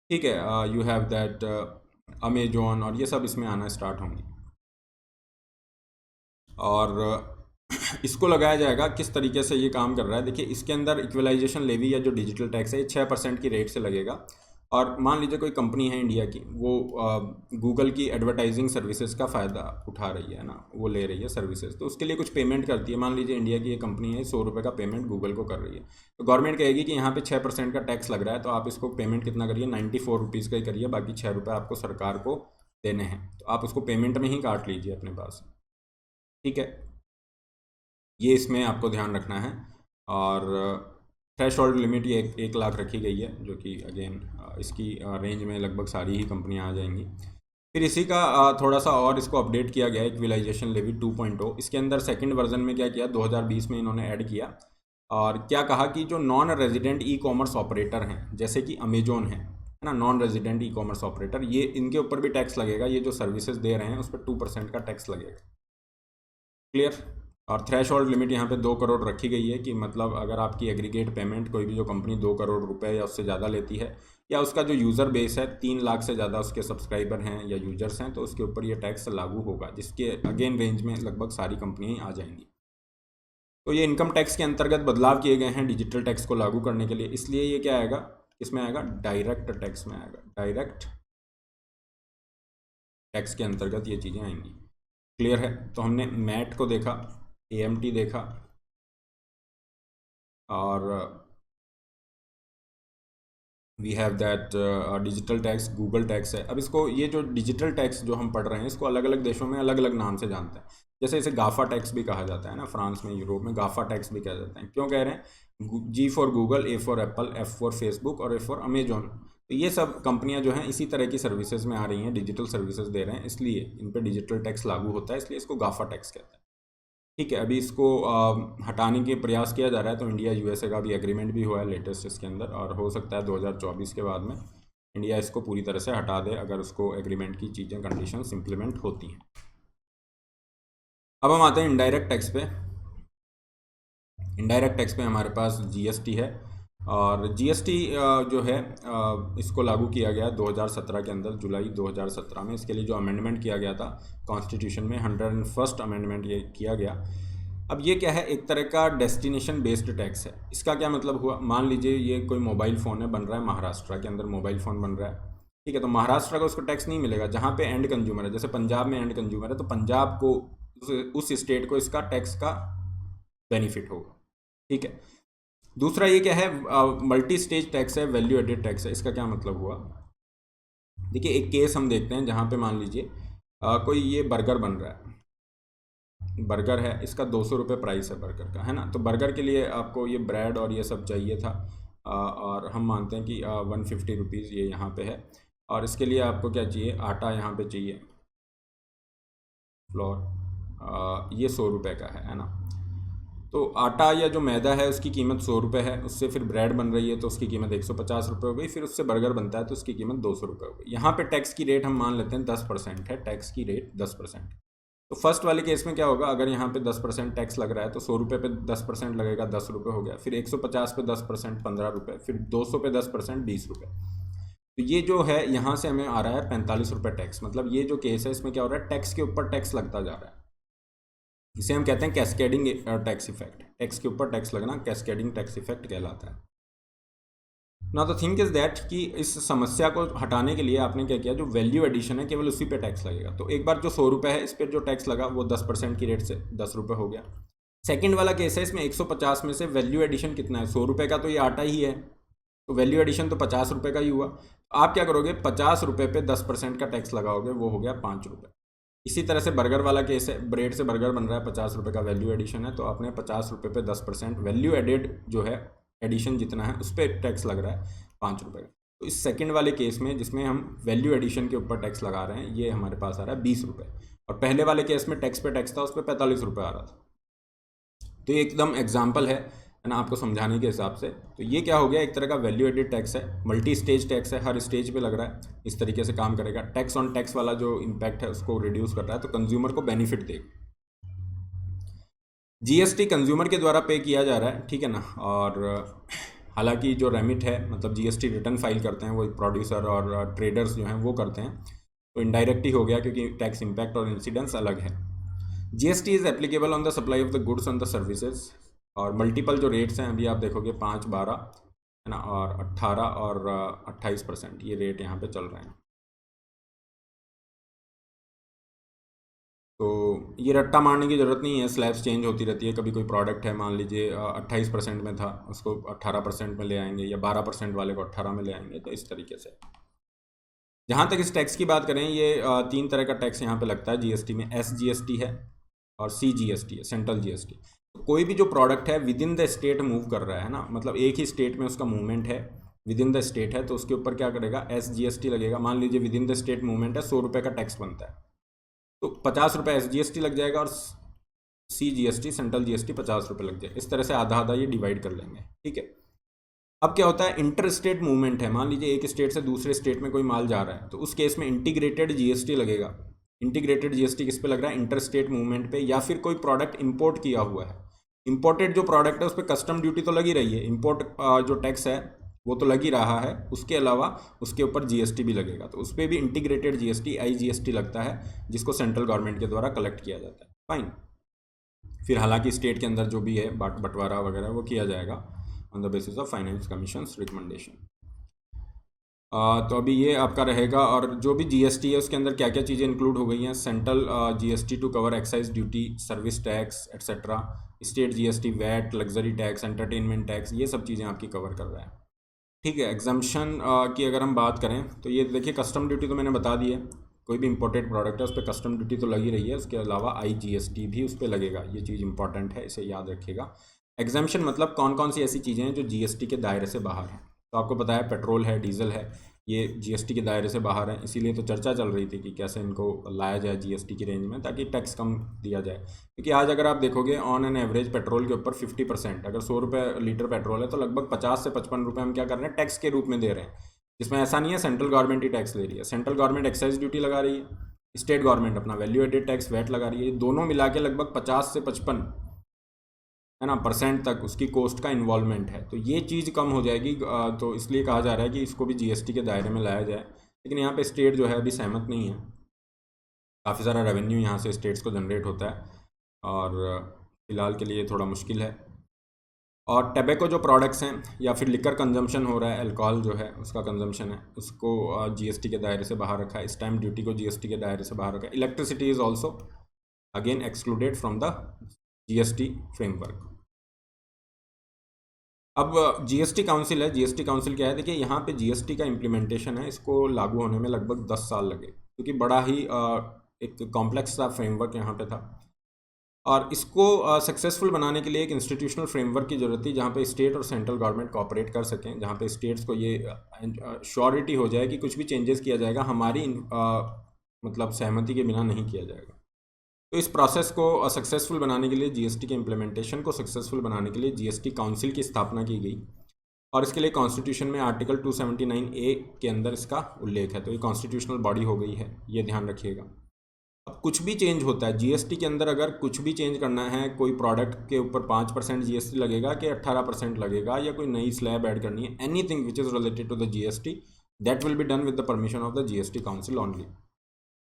ठीक है, यू हैव दैट अमेजोन, और ये सब इसमें आना स्टार्ट होंगी। और इसको लगाया जाएगा। किस तरीके से ये काम कर रहा है, देखिए, इसके अंदर इक्वलाइजेशन लेवी या जो डिजिटल टैक्स है ये 6% की रेट से लगेगा, और मान लीजिए कोई कंपनी है इंडिया की, वो गूगल की एडवर्टाइजिंग सर्विसेज का फ़ायदा उठा रही है ना, वो ले रही है सर्विसेज, तो उसके लिए कुछ पेमेंट करती है। मान लीजिए इंडिया की ये कंपनी है, 100 रुपये का पेमेंट गूगल को कर रही है, तो गवर्नमेंट कहेगी कि यहाँ पे 6% का टैक्स लग रहा है, तो आप इसको पेमेंट कितना करिए, 94 रुपीज़ का ही करिए, बाकी 6 रुपये आपको सरकार को देने हैं, तो आप उसको पेमेंट में ही काट लीजिए अपने पास। ठीक है, ये इसमें आपको ध्यान रखना है। और थ्रेश होल्ड लिमिट ये 1 लाख रखी गई है, जो कि अगेन इसकी रेंज में लगभग सारी ही कंपनियां आ जाएंगी। फिर इसी का थोड़ा सा और इसको अपडेट किया गया, इक्विलाइजेशन लेवी 2.0। इसके अंदर सेकंड वर्जन में क्या किया, 2020 में इन्होंने ऐड किया, और क्या कहा कि जो non resident e commerce operator हैं, जैसे कि अमेजोन है ना, non resident e commerce operator, ये इनके ऊपर भी टैक्स लगेगा, ये जो सर्विसेज दे रहे हैं उस पर 2% का टैक्स लगेगा। क्लियर। और थ्रेश होल्ड लिमिट यहाँ पे 2 करोड़ रखी गई है, कि मतलब अगर आपकी एग्रीगेट पेमेंट कोई भी जो कंपनी 2 करोड़ रुपए या उससे ज़्यादा लेती है, या उसका जो यूज़र बेस है 3 लाख से ज़्यादा उसके सब्सक्राइबर हैं या यूजर्स हैं, तो उसके ऊपर ये टैक्स लागू होगा, जिसके अगेन रेंज में लगभग सारी कंपनियाँ आ जाएंगी। तो ये इनकम टैक्स के अंतर्गत बदलाव किए गए हैं डिजिटल टैक्स को लागू करने के लिए, इसलिए ये क्या आएगा, इसमें आएगा डायरेक्ट टैक्स में आएगा, डायरेक्ट टैक्स के अंतर्गत ये चीज़ें आएंगी। क्लियर है। तो हमने मैट को देखा, एएमटी देखा, और we have that digital tax, Google tax है। अब इसको, ये जो डिजिटल टैक्स जो हम पढ़ रहे हैं, इसको अलग अलग देशों में अलग अलग नाम से जानते हैं। जैसे इसे गाफा टैक्स भी कहा जाता है ना, फ्रांस में, यूरोप में गाफा टैक्स भी कहा जाता है। क्यों कह रहे हैं, G for Google, A for Apple, F for Facebook और ए फॉर अमेजोन। तो ये सब कंपनियां जो हैं इसी तरह की सर्विसेज में आ रही हैं, डिजिटल सर्विसेज दे रहे हैं, इसलिए इन पर डिजिटल टैक्स लागू होता है, इसलिए इसको गाफा टैक्स कहते हैं। ठीक है, अभी इसको हटाने के प्रयास किया जा रहा है, तो इंडिया यूएसए का भी एग्रीमेंट भी हुआ है लेटेस्ट इसके अंदर, और हो सकता है 2024 के बाद में इंडिया इसको पूरी तरह से हटा दे, अगर उसको एग्रीमेंट की चीज़ें, कंडीशंस इम्प्लीमेंट होती हैं। अब हम आते हैं इनडायरेक्ट टैक्स पे। इनडायरेक्ट टैक्स पे हमारे पास जीएसटी है, और जीएसटी जो है इसको लागू किया गया 2017 के अंदर, जुलाई 2017 में। इसके लिए जो अमेंडमेंट किया गया था कॉन्स्टिट्यूशन में, 101st अमेंडमेंट ये किया गया। अब ये क्या है, एक तरह का डेस्टिनेशन बेस्ड टैक्स है। इसका क्या मतलब हुआ, मान लीजिए ये कोई मोबाइल फ़ोन है, बन रहा है महाराष्ट्र के अंदर, मोबाइल फ़ोन बन रहा है, ठीक है, तो महाराष्ट्र का उसको टैक्स नहीं मिलेगा। जहाँ पे एंड कंज्यूमर है, जैसे पंजाब में एंड कंज्यूमर है, तो पंजाब को, उस स्टेट को इसका टैक्स का बेनिफिट होगा। ठीक है। दूसरा ये क्या है, मल्टी स्टेज टैक्स है, वैल्यू एडेड टैक्स है। इसका क्या मतलब हुआ, देखिए एक केस हम देखते हैं, जहाँ पे मान लीजिए कोई ये बर्गर बन रहा है, बर्गर है, इसका 200 रुपये प्राइस है बर्गर का, है ना। तो बर्गर के लिए आपको ये ब्रेड और ये सब चाहिए था, और हम मानते हैं कि 150 रुपीज़ ये यहाँ पे है, और इसके लिए आपको क्या चाहिए, आटा यहाँ पे चाहिए, फ्लोर, ये 100 रुपये का है ना। तो आटा या जो मैदा है उसकी कीमत 100 रुपये है, उससे फिर ब्रेड बन रही है तो उसकी कीमत 150 रुपये हो गई, फिर उससे बर्गर बनता है तो उसकी कीमत 200 रुपये हो गई। यहाँ पे टैक्स की रेट हम मान लेते हैं 10% है, टैक्स की रेट 10%। तो फर्स्ट वाले केस में क्या होगा, अगर यहाँ पे 10% टैक्स लग रहा है, तो 100 रुपये पे 10% लगेगा, 10 रुपये हो गया, फिर 150 पे 10% 15 रुपये, फिर 200 पे 10% 20 रुपये। तो ये जो है यहाँ से हमें आ रहा है 45 रुपये टैक्स। मतलब ये जो केस है इसमें क्या हो रहा है, टैक्स के ऊपर टैक्स लगता जा रहा है। इसे हम कहते हैं कैस्केडिंग टैक्स इफेक्ट। टैक्स के ऊपर टैक्स लगना कैस्केडिंग टैक्स इफेक्ट कहलाता है। ना द थिंग इज दैट कि इस समस्या को हटाने के लिए आपने क्या किया, जो वैल्यू एडिशन है केवल उसी पे टैक्स लगेगा। तो एक बार जो 100 रुपये है, इस पर जो टैक्स लगा वो 10% की रेट से 10 रुपये हो गया। सेकंड वाला केस है, इसमें 150 में से वैल्यू एडिशन कितना है, 100 रुपये का तो ये आटा ही है, तो वैल्यू एडिशन तो 50 रुपये का ही हुआ। आप क्या करोगे, 50 रुपये पे 10% का टैक्स लगाओगे, वो हो गया 5 रुपये। इसी तरह से बर्गर वाला केस है, ब्रेड से बर्गर बन रहा है, 50 रुपये का वैल्यू एडिशन है, तो आपने 50 रुपये पे 10% वैल्यू एडेड जो है, एडिशन जितना है उस पर टैक्स लग रहा है 5 रुपये का। तो इस सेकंड वाले केस में जिसमें हम वैल्यू एडिशन के ऊपर टैक्स लगा रहे हैं, ये हमारे पास आ रहा है 20 रुपये, और पहले वाले केस में टैक्स पे टैक्स था, उस पर 45 रुपये आ रहा था। तो ये एकदम एग्जाम्पल है ना, आपको समझाने के हिसाब से। तो ये क्या हो गया, एक तरह का वैल्यू एडेड टैक्स है, मल्टी स्टेज टैक्स है, हर स्टेज पे लग रहा है, इस तरीके से काम करेगा। टैक्स ऑन टैक्स वाला जो इम्पैक्ट है उसको रिड्यूस कर रहा है, तो कंज्यूमर को बेनिफिट देगा। जीएसटी कंज्यूमर के द्वारा पे किया जा रहा है, ठीक है ना। और हालांकि जो रेमिट है, मतलब जीएसटी रिटर्न फाइल करते हैं वो प्रोड्यूसर और ट्रेडर्स जो हैं वो करते हैं, तो इनडायरेक्ट ही हो गया, क्योंकि टैक्स इम्पैक्ट और इंसिडेंस अलग है। GST is applicable on the supply of the goods on the services, और मल्टीपल जो रेट्स हैं अभी आप देखोगे 5, 12 है ना, और 18 और 28% ये रेट यहाँ पे चल रहे हैं। तो ये रट्टा मारने की ज़रूरत नहीं है, स्लैब्स चेंज होती रहती है। कभी कोई प्रोडक्ट है, मान लीजिए 28% में था, उसको 18% में ले आएंगे, या 12% वाले को 18 में ले आएंगे, तो इस तरीके से। जहाँ तक इस टैक्स की बात करें, ये 3 तरह का टैक्स यहाँ पे लगता है जीएसटी में। SGST है और CGST है, सेंट्रल जीएसटी। तो कोई भी जो प्रोडक्ट है with in the state move कर रहा है ना, मतलब एक ही स्टेट में उसका मूवमेंट है, विद इन द स्टेट है, तो उसके ऊपर क्या करेगा, SGST लगेगा। मान लीजिए with in the state movement है, 100 रुपये का टैक्स बनता है, तो 50 रुपये SGST लग जाएगा और CGST सेंट्रल जीएसटी 50 रुपये लग जाएगा। इस तरह से आधा आधा ये डिवाइड कर लेंगे, ठीक है। अब क्या होता है, इंटर स्टेट मूवमेंट है। मान लीजिए एक स्टेट से दूसरे स्टेट में कोई माल जा रहा है, तो उस केस में इंटीग्रेटेड जीएसटी लगेगा। इंटीग्रेटेड जीएसटी किस पे लग रहा है, इंटर स्टेट मूवमेंट पे। या फिर कोई प्रोडक्ट इंपोर्ट किया हुआ है, इंपोर्टेड जो प्रोडक्ट है उस पर कस्टम ड्यूटी तो लगी रही है, इंपोर्ट जो टैक्स है वो तो लग ही रहा है, उसके अलावा उसके ऊपर जीएसटी भी लगेगा, तो उस पर भी इंटीग्रेटेड जीएसटी IGST लगता है, जिसको सेंट्रल गवर्नमेंट के द्वारा कलेक्ट किया जाता है। फाइन। फिर हालांकि स्टेट के अंदर जो भी है बंटवारा वगैरह वो किया जाएगा on the basis of finance commission recommendation. तो अभी ये आपका रहेगा। और जो भी जीएसटी है उसके अंदर क्या क्या चीज़ें इंक्लूड हो गई हैं, central GST to cover excise duty, service tax etcetera, state GST, VAT, luxury tax, entertainment tax, ये सब चीज़ें आपकी कवर कर रहा है, ठीक है। एग्जाम्पशन की अगर हम बात करें तो ये देखिए, कस्टम ड्यूटी तो मैंने बता दी है, कोई भी इंपोर्टेड प्रोडक्ट है उस पर कस्टम ड्यूटी तो लगी रही है, उसके अलावा IGST भी उस पर लगेगा, ये चीज़ इंपॉर्टेंट है, इसे याद रखिएगा। एग्जाम्पशन मतलब कौन कौन सी ऐसी चीज़ें हैं जो जीएसटी के दायरे से बाहर हैं। तो आपको पता है पेट्रोल है, डीजल है, ये जीएसटी के दायरे से बाहर है, इसीलिए तो चर्चा चल रही थी कि कैसे इनको लाया जाए जीएसटी की रेंज में, ताकि टैक्स कम दिया जाए। क्योंकि आज अगर आप देखोगे ऑन एन एवरेज पेट्रोल के ऊपर 50%, अगर 100 रुपये लीटर पेट्रोल है तो लगभग 50 से 55 रुपये हम क्या कर रहे हैं, टैक्स के रूप में दे रहे हैं। जिसमें ऐसा नहीं है सेंट्रल गवर्नमेंट ही टैक्स ले रही है, सेंट्रल गवर्नमेंट एक्साइज ड्यूटी लगा रही है, स्टेट गवर्नमेंट अपना वैल्यू एडेड टैक्स वैट लगा रही है, दोनों मिला के लगभग 50 से 55 है ना % तक उसकी कॉस्ट का इन्वॉल्वमेंट है। तो ये चीज़ कम हो जाएगी, तो इसलिए कहा जा रहा है कि इसको भी जीएसटी के दायरे में लाया जाए। लेकिन यहाँ पे स्टेट जो है अभी सहमत नहीं है, काफ़ी सारा रेवेन्यू यहाँ से स्टेट्स को जनरेट होता है, और फिलहाल के लिए थोड़ा मुश्किल है। और टैबेको जो प्रोडक्ट्स हैं या फिर लिकर कंजम्पशन हो रहा है, अल्कोहल जो है उसका कंजम्पशन है, उसको जीएसटी के दायरे से बाहर रखा है, स्टैम्प ड्यूटी को जीएसटी के दायरे से बाहर रखा है। Electricity is also again excluded from the GST framework. अब जीएसटी काउंसिल है, जीएसटी काउंसिल क्या है, देखिए यहाँ पे जीएसटी का इम्प्लीमेंटेशन है, इसको लागू होने में लगभग 10 साल लगे, क्योंकि बड़ा ही एक कॉम्प्लेक्स सा फ्रेमवर्क यहाँ पे था। और इसको सक्सेसफुल बनाने के लिए एक इंस्टीट्यूशनल फ्रेमवर्क की ज़रूरत थी, जहाँ पे स्टेट और सेंट्रल गवर्नमेंट कोऑपरेट कर सकें, जहाँ पे स्टेट्स को ये श्योरिटी हो जाए कि कुछ भी चेंजेस किया जाएगा हमारी मतलब सहमति के बिना नहीं किया जाएगा। तो इस प्रोसेस को सक्सेसफुल बनाने के लिए, जीएसटी के इम्प्लीमेंटेशन को सक्सेसफुल बनाने के लिए जीएसटी काउंसिल की स्थापना की गई, और इसके लिए कॉन्स्टिट्यूशन में आर्टिकल 279A के अंदर इसका उल्लेख है। तो ये कॉन्स्टिट्यूशनल बॉडी हो गई है, ये ध्यान रखिएगा। अब कुछ भी चेंज होता है जीएसटी के अंदर, अगर कुछ भी चेंज करना है, कोई प्रोडक्ट के ऊपर 5% जीएसटी लगेगा कि 18% लगेगा, या कोई नई स्लैब ऐड करनी है, anything which is related to the GST, that will be done with the permission of the GST council only.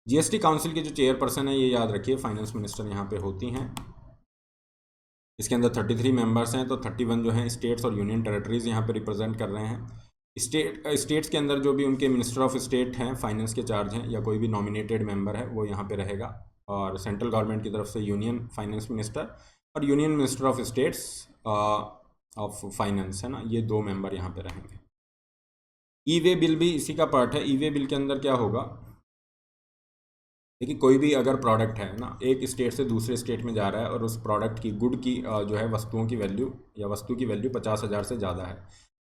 GST council की जो चेयरपर्सन है, ये याद रखिए, फाइनेंस मिनिस्टर यहाँ पे होती हैं। इसके अंदर 33 मेंबर्स हैं, तो 31 जो हैं स्टेट्स और यूनियन टेरेटरीज यहाँ पे रिप्रेजेंट कर रहे हैं। स्टेट्स के अंदर जो भी उनके मिनिस्टर ऑफ स्टेट हैं, फाइनेंस के चार्ज हैं, या कोई भी नॉमिनेटेड मेंबर है वो यहाँ पे रहेगा। और सेंट्रल गवर्नमेंट की तरफ से यूनियन फाइनेंस मिनिस्टर और union minister of states of finance, है ना, ये 2 मेंबर यहाँ पे रहेंगे। ई वे बिल भी इसी का पार्ट है। ई वे बिल के अंदर क्या होगा, देखिए कोई भी अगर प्रोडक्ट है ना, एक स्टेट से दूसरे स्टेट में जा रहा है, और उस प्रोडक्ट की, गुड की जो है, वस्तुओं की वैल्यू या वस्तु की वैल्यू 50,000 से ज़्यादा है,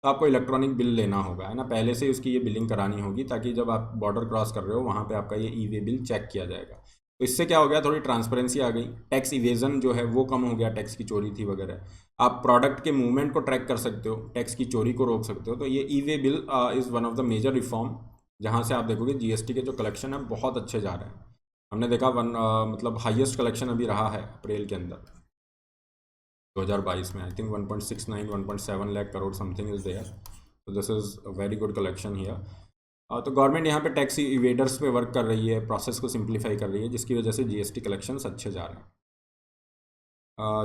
तो आपको इलेक्ट्रॉनिक बिल लेना होगा, है ना, पहले से उसकी ये बिलिंग करानी होगी, ताकि जब आप बॉर्डर क्रॉस कर रहे हो वहाँ पे आपका ये ई वे बिल चेक किया जाएगा। तो इससे क्या हो गया, थोड़ी ट्रांसपेरेंसी आ गई, टैक्स इवेजन जो है वो कम हो गया, टैक्स की चोरी थी वगैरह। आप प्रोडक्ट के मूवमेंट को ट्रैक कर सकते हो, टैक्स की चोरी को रोक सकते हो। तो ये e way bill is one of the major reform, जहाँ से आप देखोगे जीएसटी के जो कलेक्शन है बहुत अच्छे जा रहे हैं। हमने देखा मतलब हाईएस्ट कलेक्शन अभी रहा है अप्रैल के अंदर 2022 में, I think 1.69 1.7 lakh crore something is there. तो this is a very good collection here. तो गवर्नमेंट यहाँ पे टैक्स इवेडर्स पे वर्क कर रही है, प्रोसेस को सिंप्लीफाई कर रही है, जिसकी वजह से जीएसटी कलेक्शंस अच्छे जा रहे हैं।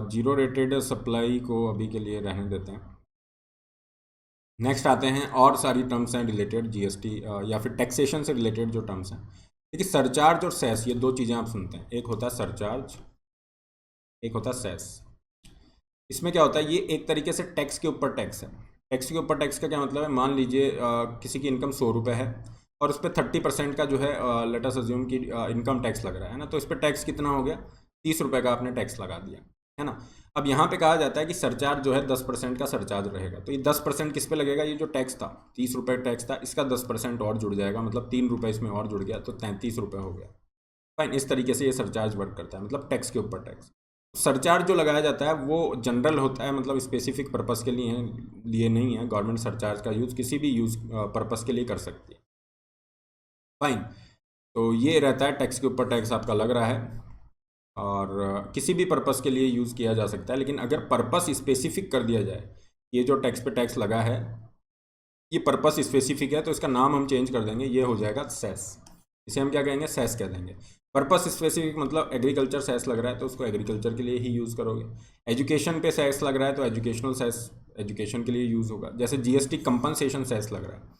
जीरो रेटेड सप्लाई को अभी के लिए रहने देते हैं। नेक्स्ट आते हैं और सारी टर्म्स हैं रिलेटेड जीएसटी या फिर टैक्सेशन से रिलेटेड जो टर्म्स हैं। देखिए सरचार्ज और सेस, ये दो चीज़ें आप सुनते हैं, एक होता है सरचार्ज, एक होता है सेस। इसमें क्या होता है, ये एक तरीके से टैक्स के ऊपर टैक्स है। टैक्स के ऊपर टैक्स का क्या मतलब है, मान लीजिए किसी की इनकम 100 रुपये है और उस पर 30% का जो है लेट अस अज्यूम कि इनकम टैक्स लग रहा है ना, तो इस पर टैक्स कितना हो गया, 30 रुपये का आपने टैक्स लगा दिया, है ना। अब यहाँ पे कहा जाता है कि सरचार्ज जो है 10% का सरचार्ज रहेगा, तो ये 10% किस पे लगेगा, ये जो टैक्स था 30 रुपये टैक्स था, इसका 10% और जुड़ जाएगा, मतलब 3 रुपये इसमें और जुड़ गया, तो 33 रुपये हो गया। फाइन, इस तरीके से ये सरचार्ज वर्क करता है, मतलब टैक्स के ऊपर टैक्स। सरचार्ज जो लगाया जाता है वो जनरल होता है, मतलब स्पेसिफिक पर्पस के लिए नहीं है। गवर्नमेंट सरचार्ज का यूज़ किसी भी यूज़ पर्पस के लिए कर सकती है। फाइन, तो ये रहता है टैक्स के ऊपर टैक्स आपका लग रहा है और किसी भी पर्पस के लिए यूज़ किया जा सकता है, लेकिन अगर पर्पस स्पेसिफिक कर दिया जाए, ये जो टैक्स पे टैक्स लगा है ये पर्पस स्पेसिफिक है, तो इसका नाम हम चेंज कर देंगे, ये हो जाएगा सेस। इसे हम क्या कहेंगे, सेस कह देंगे। पर्पस स्पेसिफिक मतलब एग्रीकल्चर सेस लग रहा है तो उसको एग्रीकल्चर के लिए ही यूज़ करोगे। एजुकेशन पे सेस लग रहा है तो एजुकेशनल सेस एजुकेशन के लिए यूज़ होगा। जैसे जीएसटी कंपनसेशन सेस लग रहा है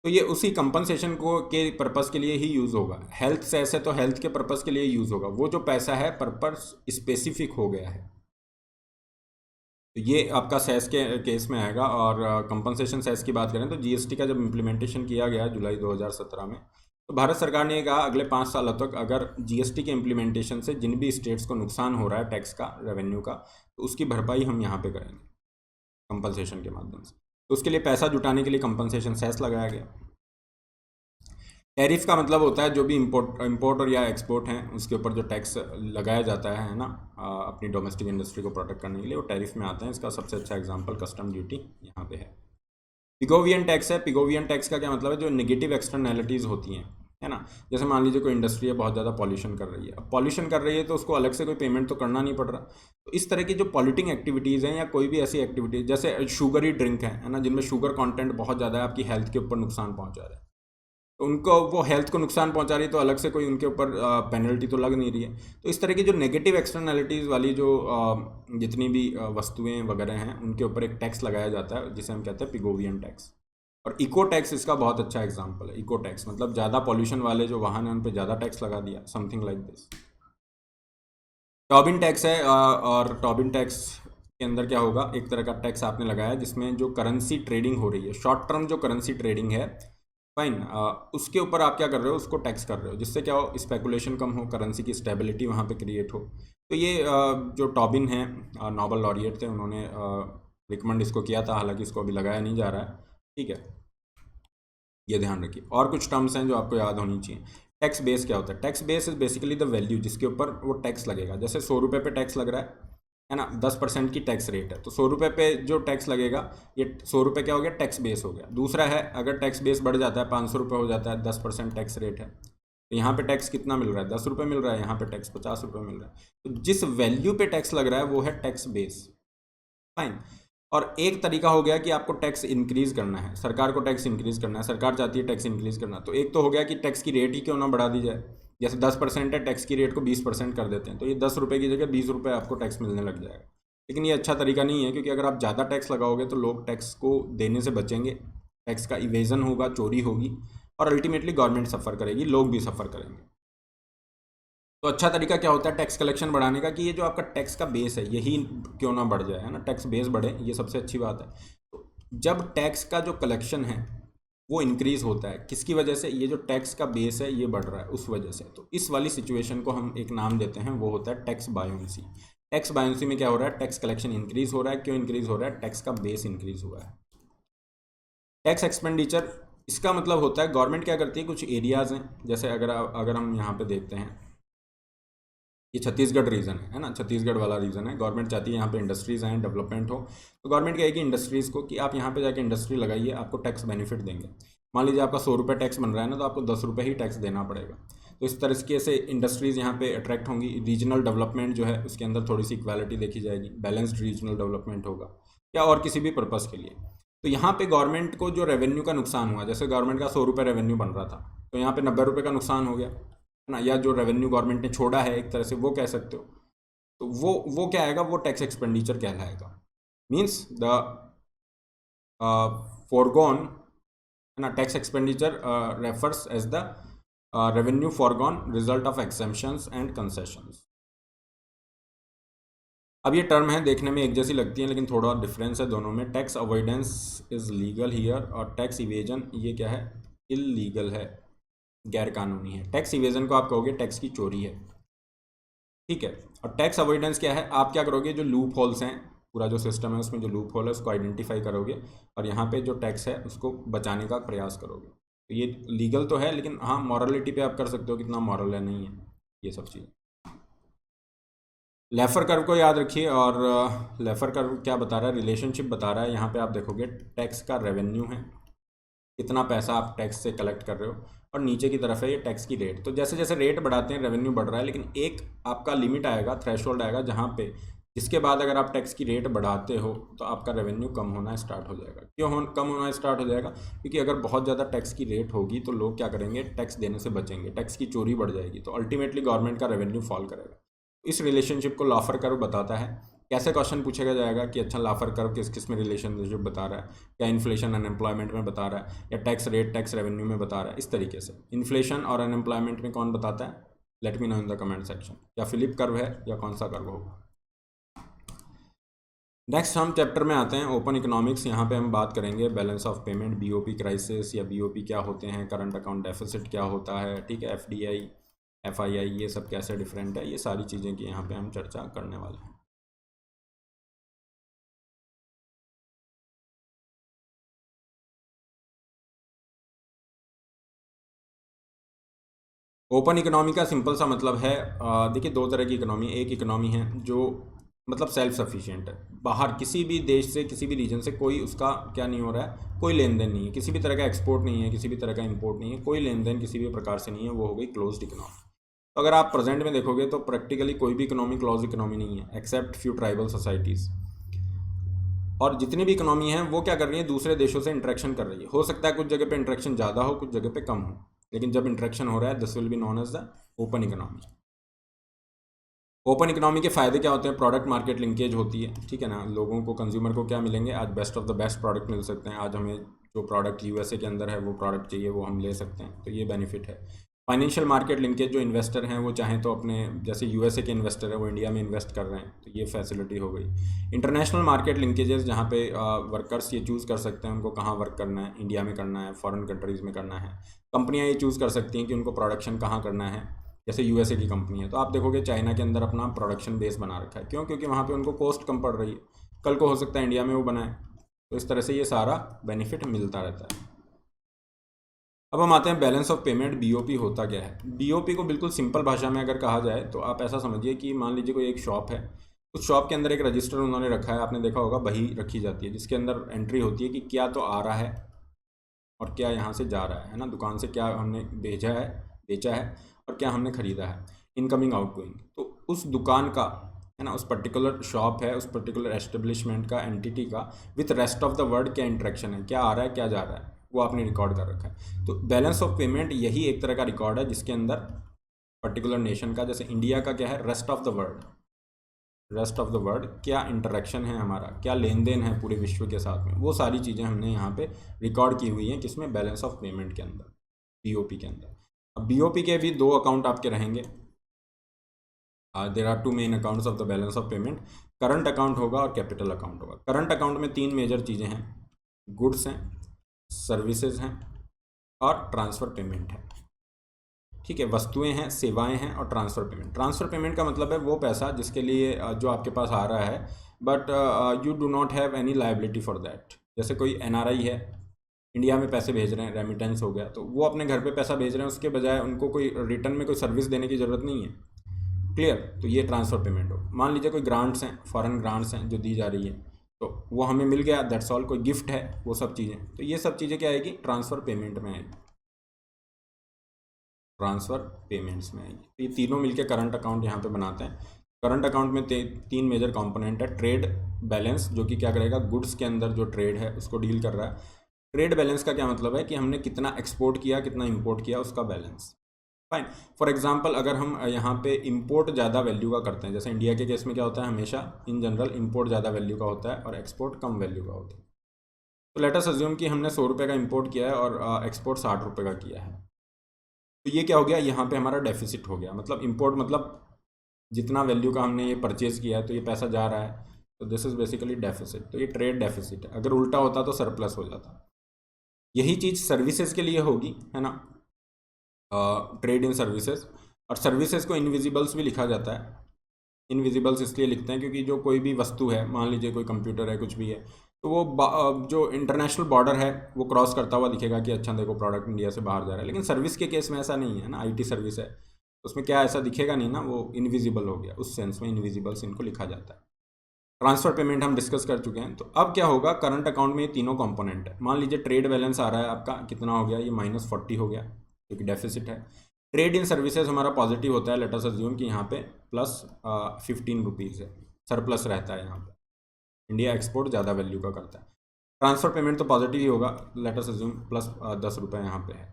तो ये उसी कंपनसेशन को के पर्पस के लिए ही यूज़ होगा। हेल्थ सेस है तो हेल्थ के पर्पस के लिए यूज़ होगा। वो जो पैसा है पर्पस स्पेसिफिक हो गया है, तो ये आपका सेस के केस में आएगा। और कंपनसेशन सेस की बात करें तो जीएसटी का जब इम्प्लीमेंटेशन किया गया जुलाई 2017 में, तो भारत सरकार ने कहा अगले 5 सालों तक अगर जीएसटी के इम्प्लीमेंटेशन से जिन भी स्टेट्स को नुकसान हो रहा है टैक्स का, रेवेन्यू का, तो उसकी भरपाई हम यहाँ पे करेंगे कंपनसेशन के माध्यम से। तो उसके लिए पैसा जुटाने के लिए कंपनसेशन सेस लगाया गया। टैरिफ का मतलब होता है जो भी इंपोर्ट और या एक्सपोर्ट हैं उसके ऊपर जो टैक्स लगाया जाता है ना, अपनी डोमेस्टिक इंडस्ट्री को प्रोटेक्ट करने के लिए, वो टैरिफ में आते हैं। इसका सबसे अच्छा एग्जांपल कस्टम ड्यूटी यहाँ पे है। पिगोवियन टैक्स है। पिगोवियन टैक्स का क्या मतलब है, जो नेगेटिव एक्सटर्नैलिटीज़ होती हैं, है ना। जैसे मान लीजिए कोई इंडस्ट्री है बहुत ज़्यादा पॉल्यूशन कर रही है, अब पॉल्यूशन कर रही है तो उसको अलग से कोई पेमेंट तो करना नहीं पड़ रहा। तो इस तरह की जो पॉल्यूटिंग एक्टिविटीज़ हैं या कोई भी ऐसी एक्टिविटीज़ जैसे शुगरी ड्रिंक है ना, जिनमें शुगर कंटेंट बहुत ज़्यादा है, आपकी हेल्थ के ऊपर नुकसान पहुँचा रहा है, तो उनको वो हेल्थ को नुकसान पहुंचा रही है तो अलग से कोई उनके ऊपर पेनल्टी तो लग नहीं रही है। तो इस तरह की जो नेगेटिव एक्सटर्नैलिटीज़ वाली जो जितनी भी वस्तुएं वगैरह हैं उनके ऊपर एक टैक्स लगाया जाता है जिसे हम कहते हैं पिगोवियन टैक्स। और इको टैक्स इसका बहुत अच्छा एग्जांपल है। इको टैक्स मतलब ज़्यादा पॉल्यूशन वाले जो वाहन हैं उन पर ज़्यादा टैक्स लगा दिया, something like this. Tobin tax है और टॉबिन टैक्स के अंदर क्या होगा, एक तरह का टैक्स आपने लगाया जिसमें जो करेंसी ट्रेडिंग हो रही है, शॉर्ट टर्म जो करेंसी ट्रेडिंग है, फाइन, उसके ऊपर आप क्या कर रहे हो, उसको टैक्स कर रहे हो, जिससे क्या हो, स्पेकुलेशन कम हो, करेंसी की स्टेबिलिटी वहाँ पे क्रिएट हो। तो ये जो टॉबिन है, नोबेल लॉरिएट थे, उन्होंने रिकमेंड इसको किया था, हालांकि इसको अभी लगाया नहीं जा रहा है, ठीक है, ये ध्यान रखिए। और कुछ टर्म्स हैं जो आपको याद होनी चाहिए। टैक्स बेस क्या होता है, tax base is basically the value जिसके ऊपर वो टैक्स लगेगा। जैसे 100 रुपये पे टैक्स लग रहा है ना, 10% की टैक्स रेट है, तो 100 रुपये पे जो टैक्स लगेगा, ये 100 रुपये क्या हो गया, टैक्स बेस हो गया। दूसरा है अगर टैक्स बेस बढ़ जाता है, 500 रुपये हो जाता है, 10% टैक्स रेट है, तो यहाँ पे टैक्स कितना मिल रहा है, 10 रुपये मिल रहा है, यहाँ पे टैक्स 50 रुपये मिल रहा है। तो जिस वैल्यू पे टैक्स लग रहा है वो है टैक्स बेस, फाइन। और एक तरीका हो गया कि आपको टैक्स इंक्रीज करना है, सरकार को टैक्स इंक्रीज करना है, सरकार चाहती है टैक्स इंक्रीज करना, तो एक तो हो गया कि टैक्स की रेट ही क्यों ना बढ़ा दी जाए। जैसे 10% है, टैक्स की रेट को 20% कर देते हैं, तो ये 10 रुपये की जगह 20 रुपये आपको टैक्स मिलने लग जाएगा। लेकिन ये अच्छा तरीका नहीं है, क्योंकि अगर आप ज़्यादा टैक्स लगाओगे तो लोग टैक्स को देने से बचेंगे, टैक्स का इवेजन होगा, चोरी होगी, और अल्टीमेटली गवर्नमेंट सफ़र करेगी, लोग भी सफ़र करेंगे। तो अच्छा तरीका क्या होता है टैक्स कलेक्शन बढ़ाने का, कि ये जो आपका टैक्स का बेस है यही क्यों ना बढ़ जाए, है ना, टैक्स बेस बढ़े, ये सबसे अच्छी बात है। तो जब टैक्स का जो कलेक्शन है वो इंक्रीज होता है, किसकी वजह से, ये जो टैक्स का बेस है ये बढ़ रहा है उस वजह से, तो इस वाली सिचुएशन को हम एक नाम देते हैं, वो होता है टैक्स बायोंसी। टैक्स बायोंसी में क्या हो रहा है, टैक्स कलेक्शन इंक्रीज हो रहा है, क्यों इंक्रीज हो रहा है, टैक्स का बेस इंक्रीज हुआ है। टैक्स एक्सपेंडिचर, इसका मतलब होता है गवर्नमेंट क्या करती है, कुछ एरियाज़ हैं, जैसे अगर हम यहाँ पे देखते हैं, ये छत्तीसगढ़ रीजन है ना, छत्तीसगढ़ वाला रीजन है। गवर्नमेंट चाहती है यहाँ पे इंडस्ट्रीज़ आएँ, डेवलपमेंट हो, तो गवर्नमेंट कहेगी इंडस्ट्रीज़ को कि आप यहाँ पे जाके इंडस्ट्री लगाइए, आपको टैक्स बेनिफिट देंगे। मान लीजिए आपका 100 रुपये टैक्स बन रहा है ना, तो आपको 10 रुपये ही टैक्स देना पड़ेगा। तो इस तरीके से इंडस्ट्रीज़ यहाँ पे अट्रैक्ट होंगी। रीजनल डेवलपमेंट जो है उसके अंदर थोड़ी सी इक्वालिटी देखी जाएगी, बैलेंस्ड रीजनल डेवलपमेंट होगा, या और किसी भी पर्पज़ के लिए। तो यहाँ पे गवर्नमेंट को जो रेवेन्यू का नुकसान हुआ, जैसे गवर्नमेंट का 100 रुपये रेवेन्यू बन रहा था, तो यहाँ पे 90 रुपये का नुकसान हो गया, है ना, या जो रेवेन्यू गवर्नमेंट ने छोड़ा है एक तरह से, वो कह सकते हो। तो वो क्या आएगा, वो टैक्स एक्सपेंडिचर कहलाएगा। मीन्स द फोरगॉन है ना, tax expenditure refers as the revenue foregone result of exemptions and concessions. अब ये टर्म है देखने में एक जैसी लगती है लेकिन थोड़ा डिफरेंस है दोनों में। Tax avoidance is legal here और टैक्स इवेजन ये क्या है, इलीगल है, गैर कानूनी है। टैक्स इवेजन को आप कहोगे टैक्स की चोरी है, ठीक है। और टैक्स अवॉइडेंस क्या है, आप क्या करोगे, जो लूप होल्स हैं, पूरा जो सिस्टम है उसमें जो लूप होल है उसको आइडेंटिफाई करोगे और यहाँ पे जो टैक्स है उसको बचाने का प्रयास करोगे। तो ये लीगल तो है लेकिन हाँ मॉरलिटी पे आप कर सकते हो कितना मॉरल है नहीं है, ये सब चीज़। लेफर कर्व को याद रखिए और लेफर कर्व क्या बता रहा है, रिलेशनशिप बता रहा है। यहाँ पे आप देखोगे टैक्स का रेवेन्यू है, कितना पैसा आप टैक्स से कलेक्ट कर रहे हो, और नीचे की तरफ है ये टैक्स की रेट। तो जैसे जैसे रेट बढ़ाते हैं रेवेन्यू बढ़ रहा है, लेकिन एक आपका लिमिट आएगा, थ्रेशोल्ड आएगा जहाँ पे जिसके बाद अगर आप टैक्स की रेट बढ़ाते हो तो आपका रेवेन्यू कम होना स्टार्ट हो जाएगा। क्यों कम होना स्टार्ट हो जाएगा, क्योंकि अगर बहुत ज़्यादा टैक्स की रेट होगी तो लोग क्या करेंगे, टैक्स देने से बचेंगे, टैक्स की चोरी बढ़ जाएगी, तो अल्टीमेटली गवर्नमेंट का रेवेन्यू फॉल करेगा। इस रिलेशनशिप को लाफर कर्व बताता है। कैसे क्वेश्चन पूछेगा जाएगा कि अच्छा लाफर कर्व किस किस में रिलेशनशिप बता रहा है, क्या इन्फ्लेशन अनएम्प्लॉयमेंट में बता रहा है या टैक्स रेट टैक्स रेवेन्यू में बता रहा है, इस तरीके से। इन्फ्लेशन और अनएम्प्लॉयमेंट में कौन बताता है, let me know in the comment section, या फिलिप कर्व है या कौन सा कर्व होगा। नेक्स्ट हम चैप्टर में आते हैं ओपन इकोनॉमिक्स। यहाँ पे हम बात करेंगे balance of payment, BOP crisis या बीओपी क्या होते हैं, करंट अकाउंट डेफिसिट क्या होता है, ठीक है, एफडीआई एफआईआई ये सब कैसे डिफरेंट है, ये सारी चीज़ें की यहाँ पे हम चर्चा करने वाले हैं। ओपन इकोनॉमी का सिंपल सा मतलब है, देखिए दो तरह की इकोनॉमी, एक इकोनॉमी है जो मतलब सेल्फ सफिशिएंट है, बाहर किसी भी देश से किसी भी रीजन से कोई उसका क्या नहीं हो रहा है, कोई लेन देन नहीं है, किसी भी तरह का एक्सपोर्ट नहीं है, किसी भी तरह का इंपोर्ट नहीं है, कोई लेन देन किसी भी प्रकार से नहीं है, वो हो गई क्लोज्ड इकोनॉमी। तो अगर आप प्रेजेंट में देखोगे तो प्रैक्टिकली कोई भी इकोनॉमी क्लोज इकोनॉमी नहीं है एक्सेप्ट फ्यू ट्राइबल सोसाइटीज़। और जितनी भी इकोनॉमी है वो क्या कर रही है, दूसरे देशों से इंटरेक्शन कर रही है। हो सकता है कुछ जगह पे इंटरेक्शन ज़्यादा हो, कुछ जगह पे कम हो, लेकिन जब इंटरेक्शन हो रहा है this will be known as the open economy. Open economy के फ़ायदे क्या होते हैं, प्रोडक्ट मार्केट लिंकेज होती है, ठीक है ना, लोगों को कंज्यूमर को क्या मिलेंगे, आज best of the best product मिल सकते हैं, आज हमें जो प्रोडक्ट यूएसए के अंदर है वो प्रोडक्ट चाहिए वो हम ले सकते हैं, तो ये बेनिफिट है। फाइनेंशियल मार्केट लिंकेज, जो इन्वेस्टर हैं वो चाहें तो अपने, जैसे यूएसए के इन्वेस्टर है वो इंडिया में इन्वेस्ट कर रहे हैं, तो ये फैसिलिटी हो गई। इंटरनेशनल मार्केट लिंकेजेस, जहाँ पे वर्कर्स ये चूज़ कर सकते हैं उनको कहाँ वर्क करना है, इंडिया में करना है, फॉरेन कंट्रीज़ में करना है। कंपनियाँ ये चूज़ कर सकती हैं कि उनको प्रोडक्शन कहाँ करना है, जैसे यूएसए की कंपनी है तो आप देखोगे चाइना के अंदर अपना प्रोडक्शन बेस बना रखा है, क्यों, क्योंकि वहाँ पे उनको कॉस्ट कम पड़ रही है, कल को हो सकता है इंडिया में वो बनाए, तो इस तरह से ये सारा बेनिफिट मिलता रहता है। अब हम आते हैं बैलेंस ऑफ पेमेंट, बीओपी होता क्या है। बीओपी को बिल्कुल सिंपल भाषा में अगर कहा जाए तो आप ऐसा समझिए कि मान लीजिए कोई एक शॉप है, उस शॉप के अंदर एक रजिस्टर उन्होंने रखा है, आपने देखा होगा बही रखी जाती है जिसके अंदर एंट्री होती है कि क्या तो आ रहा है और क्या यहाँ से जा रहा है ना, दुकान से क्या हमने भेजा है, बेचा है, और क्या हमने ख़रीदा है, इनकमिंग आउटगोइंग। तो उस दुकान का है ना, उस पर्टिकुलर शॉप है, उस पर्टिकुलर एस्टेब्लिशमेंट का, एंटिटी का with rest of the world क्या इंटरेक्शन है, क्या आ रहा है क्या जा रहा है, वो आपने रिकॉर्ड कर रखा है। तो बैलेंस ऑफ पेमेंट यही एक तरह का रिकॉर्ड है जिसके अंदर पर्टिकुलर नेशन का, जैसे इंडिया का क्या है, rest of the world, rest of the world क्या इंटरेक्शन है हमारा, क्या लेन देन है पूरे विश्व के साथ में, वो सारी चीज़ें हमने यहाँ पे रिकॉर्ड की हुई हैं किसमें, बैलेंस ऑफ पेमेंट के अंदर, बीओपी के अंदर। अब बीओपी के भी दो अकाउंट आपके रहेंगे, there are two main accounts of the balance of payment, current account होगा और कैपिटल अकाउंट होगा। करंट अकाउंट में तीन मेजर चीज़ें हैं, गुड्स हैं, सर्विसेज हैं और ट्रांसफ़र पेमेंट है, ठीक है, वस्तुएं हैं, सेवाएं हैं और ट्रांसफ़र पेमेंट। ट्रांसफ़र पेमेंट का मतलब है वो पैसा जिसके लिए जो आपके पास आ रहा है but you do not have any liability for that. जैसे कोई एनआरआई है, इंडिया में पैसे भेज रहे हैं, रेमिटेंस हो गया, तो वो अपने घर पे पैसा भेज रहे हैं, उसके बजाय उनको कोई रिटर्न में कोई सर्विस देने की ज़रूरत नहीं है, क्लियर। तो ये ट्रांसफ़र पेमेंट हो। मान लीजिए कोई ग्रांट्स हैं, फॉरेन ग्रांट्स हैं जो दी जा रही है, तो वो हमें मिल गया, दैट्स ऑल, कोई गिफ्ट है, वो सब चीज़ें, तो ये सब चीज़ें क्या आएगी, ट्रांसफ़र पेमेंट में आएगी, ट्रांसफ़र पेमेंट्स में आएगी। तो ये तीनों मिलके करंट अकाउंट यहाँ पे बनाते हैं। करंट अकाउंट में तीन मेजर कंपोनेंट है, ट्रेड बैलेंस जो कि क्या करेगा, गुड्स के अंदर जो ट्रेड है उसको डील कर रहा है। ट्रेड बैलेंस का क्या मतलब है कि हमने कितना एक्सपोर्ट किया, कितना इंपोर्ट किया, उसका बैलेंस, फाइन। फॉर एग्जांपल अगर हम यहाँ पे इंपोर्ट ज़्यादा वैल्यू का करते हैं, जैसे इंडिया के केस में क्या होता है, हमेशा इन जनरल इंपोर्ट ज़्यादा वैल्यू का होता है और एक्सपोर्ट कम वैल्यू का होता है। तो लेट अस अज्यूम कि हमने 100 रुपये का इंपोर्ट किया है और एक्सपोर्ट 60 रुपये का किया है। तो ये क्या हो गया, यहाँ पे हमारा डेफिसिट हो गया। मतलब इंपोर्ट मतलब जितना वैल्यू का हमने ये परचेज किया है तो ये पैसा जा रहा है, तो दिस इज बेसिकली डेफिसिट। तो ये ट्रेड डेफिसिट है। अगर उल्टा होता तो सरप्लस हो जाता। यही चीज़ सर्विसेज के लिए होगी, है ना, ट्रेड इन सर्विसेज। और सर्विसेज को इनविजिबल्स भी लिखा जाता है। इनविजिबल्स इसलिए लिखते हैं क्योंकि जो कोई भी वस्तु है, मान लीजिए कोई कंप्यूटर है, कुछ भी है, तो वो जो इंटरनेशनल बॉर्डर है वो क्रॉस करता हुआ दिखेगा कि अच्छा देखो प्रोडक्ट इंडिया से बाहर जा रहा है। लेकिन सर्विस के केस में ऐसा नहीं है ना, आईटी सर्विस है, उसमें क्या ऐसा दिखेगा नहीं ना, वो इनविजिबल हो गया। उस सेंस में इनविजिबल्स इनको लिखा जाता है। ट्रांसफर पेमेंट हम डिस्कस कर चुके हैं। तो अब क्या होगा, करंट अकाउंट में ये तीनों कंपोनेंट है। मान लीजिए ट्रेड बैलेंस आ रहा है आपका, कितना हो गया, ये -40 हो गया क्योंकि डेफिसिट है। ट्रेड इन सर्विसेज हमारा पॉजिटिव होता है। लेट अस अज्यूम कि यहाँ पे +15 रुपीज़ है, सरप्लस रहता है यहाँ पे। इंडिया एक्सपोर्ट ज़्यादा वैल्यू का करता है। ट्रांसफर पेमेंट तो पॉजिटिव ही होगा। लेट अस अज्यूम +10 रुपये यहाँ पे है।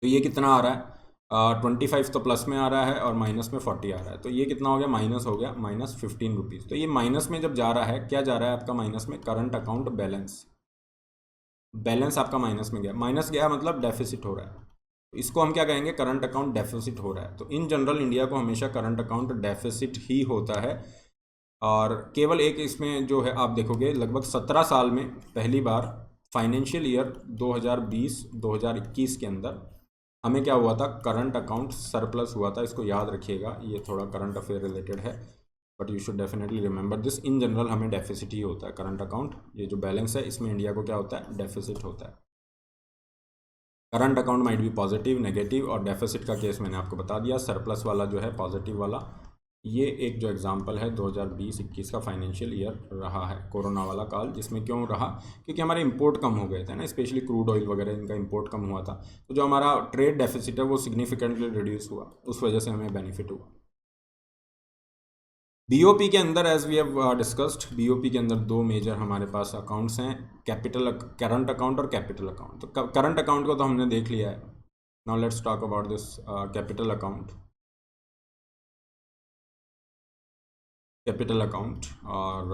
तो ये कितना आ रहा है, 25 तो प्लस में आ रहा है और माइनस में 40 आ रहा है। तो ये कितना हो गया, माइनस हो गया, -15 रुपीज़। तो ये माइनस में जब जा रहा है, क्या जा रहा है आपका माइनस में, करंट अकाउंट बैलेंस। बैलेंस आपका माइनस में गया, माइनस गया मतलब डेफिसिट हो रहा है। तो इसको हम क्या कहेंगे, करंट अकाउंट डेफिसिट हो रहा है। तो इन जनरल इंडिया को हमेशा करंट अकाउंट डेफिसिट ही होता है। और केवल एक इसमें जो है आप देखोगे, लगभग 17 साल में पहली बार फाइनेंशियल ईयर 2020-2021 के अंदर हमें क्या हुआ था, करंट अकाउंट सरप्लस हुआ था। इसको याद रखिएगा, ये थोड़ा करंट अफेयर रिलेटेड है, but you should definitely remember this. In general हमें डेफिसिट ही होता है करंट अकाउंट। ये जो बैलेंस है इसमें इंडिया को क्या होता है, डेफिसिट होता है। करंट अकाउंट माइट भी पॉजिटिव, नेगेटिव, और डेफिसिट का केस मैंने आपको बता दिया। सरप्लस वाला जो है पॉजिटिव वाला, ये एक जो एग्जांपल है 2020-21 का फाइनेंशियल ईयर रहा है, कोरोना वाला काल। जिसमें क्यों रहा, क्योंकि हमारे इंपोर्ट कम हो गए थे ना, स्पेशली क्रूड ऑयल वगैरह, इनका इंपोर्ट कम हुआ था। तो जो हमारा ट्रेड डेफिसिट है वो सिग्निफिकेंटली रिड्यूस हुआ, उस वजह से हमें बेनिफिट हुआ। बीओपी के अंदर, as we have discussed, BOP के अंदर दो मेजर हमारे पास अकाउंट्स हैं, करंट अकाउंट और कैपिटल अकाउंट। तो करंट अकाउंट को तो हमने देख लिया है। Now let's talk about this capital account. Capital account, और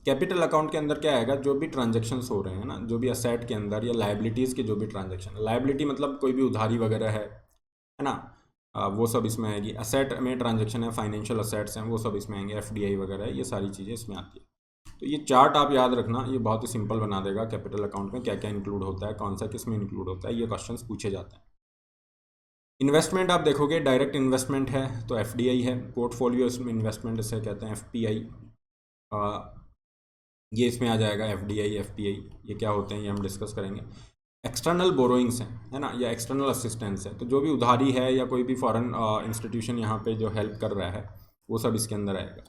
कैपिटल अकाउंट के अंदर क्या आएगा, जो भी ट्रांजेक्शन्स हो रहे हैं ना, जो भी असेट के अंदर या लाइबिलिटीज़ के जो भी ट्रांजेक्शन, लाइबिलिटी मतलब कोई भी उधारी वगैरह है ना, वो सब इसमें आएगी। असेट में ट्रांजेक्शन है, फाइनेंशियल असेट्स हैं, वो सब इसमें आएंगे, एफडीआई वगैरह है, ये सारी चीज़ें इसमें आती है। तो ये चार्ट आप याद रखना, ये बहुत ही सिंपल बना देगा कैपिटल अकाउंट में क्या क्या इंक्लूड होता है, कौन सा किस में इंक्लूड होता है, ये क्वेश्चंस पूछे जाते हैं। इन्वेस्टमेंट आप देखोगे, डायरेक्ट इन्वेस्टमेंट है तो एफडीआई है। पोर्टफोलियो इसमें इन्वेस्टमेंट इसे कहते हैं, एफपीआई, ये इसमें आ जाएगा। एफडीआई, एफपीआई ये क्या होते हैं ये हम डिस्कस करेंगे। एक्सटर्नल बोरोइंग्स हैं, है ना, या एक्सटर्नल असिस्टेंस है, तो जो भी उधारी है या कोई भी फॉरेन इंस्टीट्यूशन यहाँ पे जो हेल्प कर रहा है वो सब इसके अंदर आएगा।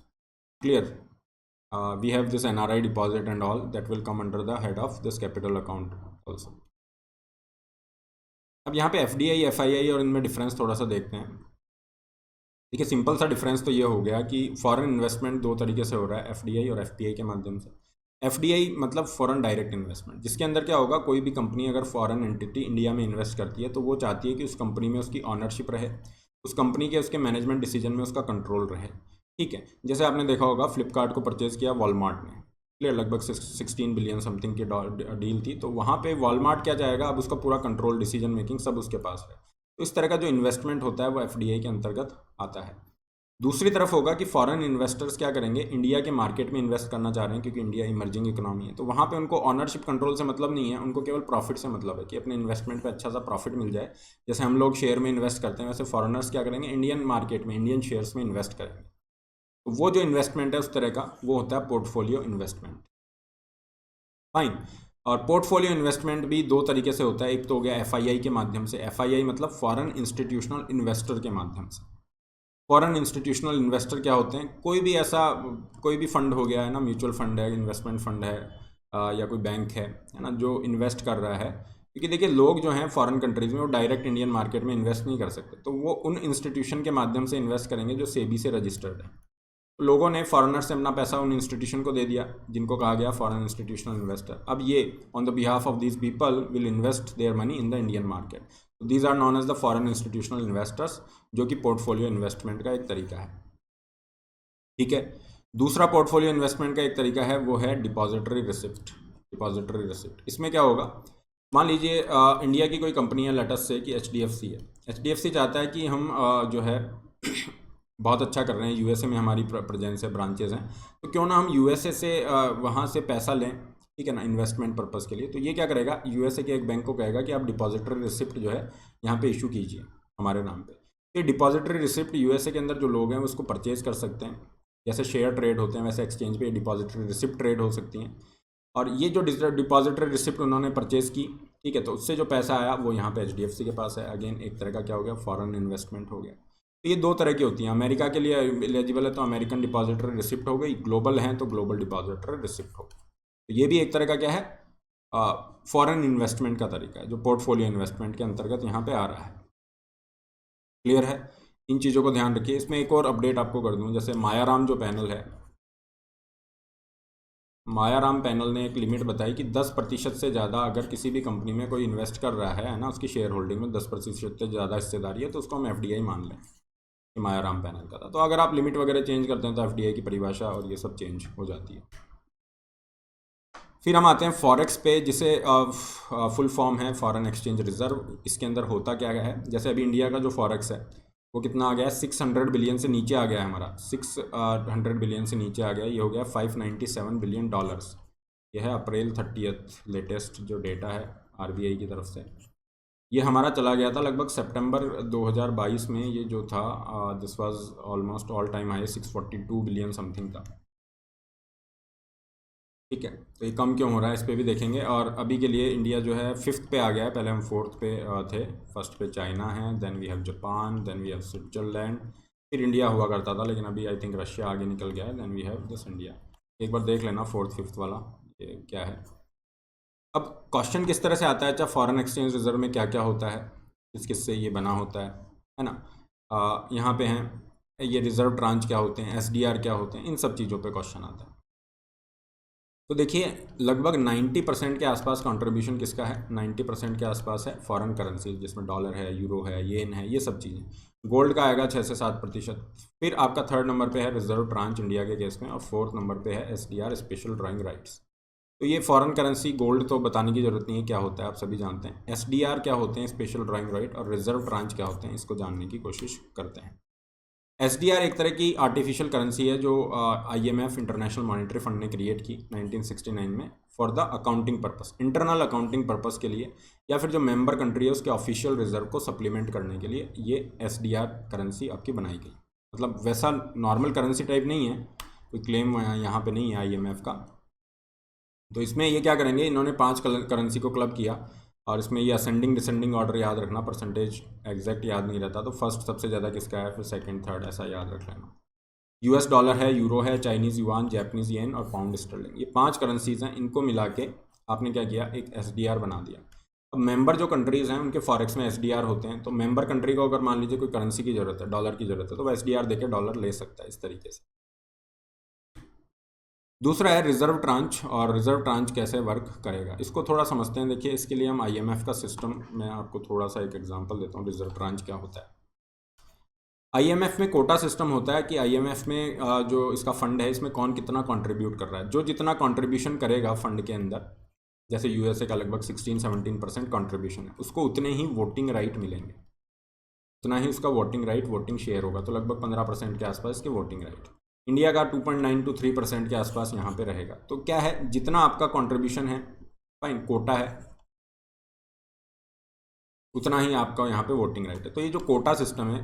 Clear, we have this NRI deposit and all that will come under the head of this capital account also. अब यहाँ पे एफडीआई, एफआईआई और इनमें डिफरेंस थोड़ा सा देखते हैं। देखिए, सिंपल सा डिफरेंस तो ये हो गया कि फॉरेन इन्वेस्टमेंट दो तरीके से हो रहा है, एफडीआई और एफपीआई के माध्यम से। एफडीआई मतलब फॉरेन डायरेक्ट इन्वेस्टमेंट, जिसके अंदर क्या होगा, कोई भी कंपनी अगर फॉरेन एंटिटी इंडिया में इन्वेस्ट करती है तो वो चाहती है कि उस कंपनी में उसकी ऑनरशिप रहे, उस कंपनी के उसके मैनेजमेंट डिसीजन में उसका कंट्रोल रहे। ठीक है, जैसे आपने देखा होगा फ्लिपकार्ट को परचेज़ किया वॉलमार्ट ने, क्लियर, लगभग 16 बिलियन समथिंग की डील थी। तो वहाँ पे वॉलमार्ट क्या जाएगा, अब उसका पूरा कंट्रोल, डिसीजन मेकिंग सब उसके पास है। तो इस तरह का जो इन्वेस्टमेंट होता है वो एफडीआई के अंतर्गत आता है। दूसरी तरफ होगा कि फॉरेन इन्वेस्टर्स क्या करेंगे, इंडिया के मार्केट में इन्वेस्ट करना चाह रहे हैं क्योंकि इंडिया इमर्जिंग इकोनॉमी है। तो वहाँ पे उनको ऑनरशिप कंट्रोल से मतलब नहीं है, उनको केवल प्रॉफिट से मतलब है कि अपने इन्वेस्टमेंट पे अच्छा सा प्रॉफिट मिल जाए। जैसे हम लोग शेयर में इन्वेस्ट करते हैं, वैसे फॉरेनर्स क्या करेंगे, इंडियन मार्केट में, इंडियन शेयर्स में इन्वेस्ट करेंगे। तो वो जो इन्वेस्टमेंट है उस तरह का, वो होता है पोर्टफोलियो इन्वेस्टमेंट। फाइन। और पोर्टफोलियो इन्वेस्टमेंट भी दो तरीके से होता है। एक तो हो गया एफआईआई के माध्यम से, एफआईआई मतलब फॉरेन इंस्टीट्यूशनल इन्वेस्टर के माध्यम से। फॉरेन इंस्टीट्यूशनल इन्वेस्टर क्या होते हैं, कोई भी ऐसा, कोई भी फंड हो गया है ना, म्यूचुअल फंड है, इन्वेस्टमेंट फंड है, या कोई बैंक है ना, जो इन्वेस्ट कर रहा है। क्योंकि देखिए, लोग जो हैं फॉरेन कंट्रीज़ में वो डायरेक्ट इंडियन मार्केट में इन्वेस्ट नहीं कर सकते, तो वो उन इंस्टीट्यूशन के माध्यम से इन्वेस्ट करेंगे जो सेबी से रजिस्टर्ड है। लोगों ने फॉरेनर से अपना पैसा उन इंस्टीट्यूशन को दे दिया जिनको कहा गया फॉरेन इंस्टीट्यूशनल इन्वेस्टर। अब ये on the behalf of these people will invest their money in the Indian market. तो these are known as the foreign institutional investors, जो कि पोर्टफोलियो इन्वेस्टमेंट का एक तरीका है। ठीक है, दूसरा पोर्टफोलियो इन्वेस्टमेंट का एक तरीका है, वो है डिपॉजिटरी रिसिप्ट। डिपॉजिटरी रिसिप्ट इसमें क्या होगा, मान लीजिए इंडिया की कोई कंपनी है, लेट अस से कि एचडीएफसी है। एचडीएफसी चाहता है कि हम जो है बहुत अच्छा कर रहे हैं, यूएसए में हमारी प्रेजेंस है, ब्रांचेज हैं, तो क्यों ना हम यूएसए से वहाँ से पैसा लें, ठीक है ना, इन्वेस्टमेंट पर्पज़ के लिए। तो ये क्या करेगा, यूएसए के एक बैंक को कहेगा कि आप डिपॉजिटरी रिसिप्ट जो है यहाँ पे इशू कीजिए हमारे नाम पे। ये डिपॉजिटरी रिसिप्ट यूएसए के अंदर जो लोग हैं उसको परचेज कर सकते हैं, जैसे शेयर ट्रेड होते हैं वैसे एक्सचेंज पे डिपॉजिटरी रिसिप्ट ट्रेड हो सकती हैं। और ये जो डिपॉजिटरी रिसिप्ट उन्होंने परचेज़ की, ठीक है, तो उससे जो पैसा आया वो यहाँ पे एचडीएफसी के पास है। अगेन एक तरह का क्या हो गया, फॉरेन इन्वेस्टमेंट हो गया। तो ये दो तरह की होती हैं, अमेरिका के लिए एलिजिबल है तो अमेरिकन डिपॉजिटरी रिसिप्ट हो गई, ग्लोबल हैं तो ग्लोबल डिपॉजिटरी रिसिप्ट हो गई। तो ये भी एक तरह का क्या है, फॉरेन इन्वेस्टमेंट का तरीका है, जो पोर्टफोलियो इन्वेस्टमेंट के अंतर्गत यहाँ पे आ रहा है। क्लियर है, इन चीज़ों को ध्यान रखिए। इसमें एक और अपडेट आपको कर दूँ, जैसे मायाराम जो पैनल है, मायाराम पैनल ने एक लिमिट बताई कि 10% से ज़्यादा अगर किसी भी कंपनी में कोई इन्वेस्ट कर रहा है ना, उसकी शेयर होल्डिंग में 10% से ज़्यादा हिस्सेदारी है, तो उसको हम एफडीआई मान लें। कि मायाराम पैनल का था। तो अगर आप लिमिट वगैरह चेंज करते हैं तो एफडीआई की परिभाषा और ये सब चेंज हो जाती है। फिर हम आते हैं फॉरेक्स पे, जिसे फुल फॉर्म है फॉरेन एक्सचेंज रिजर्व। इसके अंदर होता क्या है, जैसे अभी इंडिया का जो फॉरेक्स है वो कितना आ गया है, 600 बिलियन से नीचे आ गया है हमारा, 600 बिलियन से नीचे आ गया, ये हो गया $597 बिलियन। ये है अप्रैल 30 लेटेस्ट जो डेटा है आरबीआई की तरफ से। ये हमारा चला गया था लगभग सितंबर 2022 में, ये जो था this was almost all time high 642 billion something था। ठीक है, तो ये कम क्यों हो रहा है इस पर भी देखेंगे। और अभी के लिए इंडिया जो है 5th पे आ गया है, पहले हम 4th पे थे। फर्स्ट पे चाइना है, then we have Japan, then we have Switzerland, फिर इंडिया हुआ करता था, लेकिन अभी आई थिंक रशिया आगे निकल गया है, then we have this India. एक बार देख लेना 4th 5th वाला ये क्या है। अब क्वेश्चन किस तरह से आता है, अच्छा फॉरेन एक्सचेंज रिजर्व में क्या क्या होता है, किस किस से ये बना होता है ना। यहाँ पे हैं ये रिजर्व ट्रांच क्या होते हैं, एसडीआर क्या होते हैं, इन सब चीज़ों पे क्वेश्चन आता है। तो देखिए लगभग 90% के आसपास कंट्रीब्यूशन किसका है, 90% के आसपास है फॉरेन करेंसी, जिसमें डॉलर है, यूरो है, येन है, ये सब चीज़ें। गोल्ड का आएगा 6 से 7%। फिर आपका 3rd नंबर पे है रिजर्व ट्रांच इंडिया के केस में, और 4th नंबर पे है एसडीआर स्पेशल ड्राइंग राइट्स। तो ये फॉरेन करेंसी, गोल्ड तो बताने की ज़रूरत नहीं है क्या होता है, आप सभी जानते हैं। एसडीआर क्या होते हैं, स्पेशल ड्राइंग राइट, और रिजर्व ट्रांच क्या होते हैं, इसको जानने की कोशिश करते हैं। एसडीआर एक तरह की आर्टिफिशियल करेंसी है जो आईएमएफ इंटरनेशनल मॉनेटरी फंड ने क्रिएट की 1969 में for the accounting purpose, internal accounting purpose के लिए, या फिर जो मेंबर कंट्री है उसके ऑफिशियल रिजर्व को सप्लीमेंट करने के लिए ये एसडीआर करेंसी आपकी बनाई गई। मतलब वैसा नॉर्मल करेंसी टाइप नहीं है, कोई क्लेम यहाँ पे नहीं है आईएमएफ का। तो इसमें ये क्या करेंगे, इन्होंने 5 करेंसी को क्लब किया, और इसमें ये असेंडिंग डिसेंडिंग ऑर्डर याद रखना, परसेंटेज एग्जैक्ट याद नहीं रहता, तो फर्स्ट सबसे ज़्यादा किसका है, फिर सेकंड थर्ड ऐसा याद रख लेना। यूएस डॉलर है, यूरो है, चाइनीज़ युआन, जापानीज़ येन और पाउंड स्टर्लिंग, ये 5 करेंसीज हैं। इनको मिला के आपने क्या किया, एक एसडीआर बना दिया। अब मेंबर जो कंट्रीज़ हैं उनके फॉरेक्स में एसडीआर होते हैं, तो मेंबर कंट्री को अगर मान लीजिए कोई करेंसी की ज़रूरत है, डॉलर की ज़रूरत है, तो वो एसडीआर देके डॉलर ले सकता है इस तरीके से। दूसरा है रिजर्व ट्रांच, और रिजर्व ट्रांच कैसे वर्क करेगा इसको थोड़ा समझते हैं। देखिए इसके लिए हम आईएमएफ का सिस्टम, मैं आपको थोड़ा सा एक एग्जांपल देता हूँ रिजर्व ट्रांच क्या होता है। आईएमएफ में कोटा सिस्टम होता है कि आईएमएफ में जो इसका फंड है इसमें कौन कितना कंट्रीब्यूट कर रहा है, जो जितना कंट्रीब्यूशन करेगा फंड के अंदर, जैसे यूएसए का लगभग 16-17% कंट्रीब्यूशन है, उसको उतने ही वोटिंग राइट मिलेंगे, उतना ही उसका वोटिंग राइट, वोटिंग शेयर होगा। तो लगभग 15% के आसपास इसके वोटिंग राइट। इंडिया का 2.9 to 3% के आसपास यहाँ पे रहेगा। तो क्या है, जितना आपका कंट्रीब्यूशन है, फाइन, कोटा है, उतना ही आपका यहाँ पे वोटिंग राइट है। तो ये जो कोटा सिस्टम है,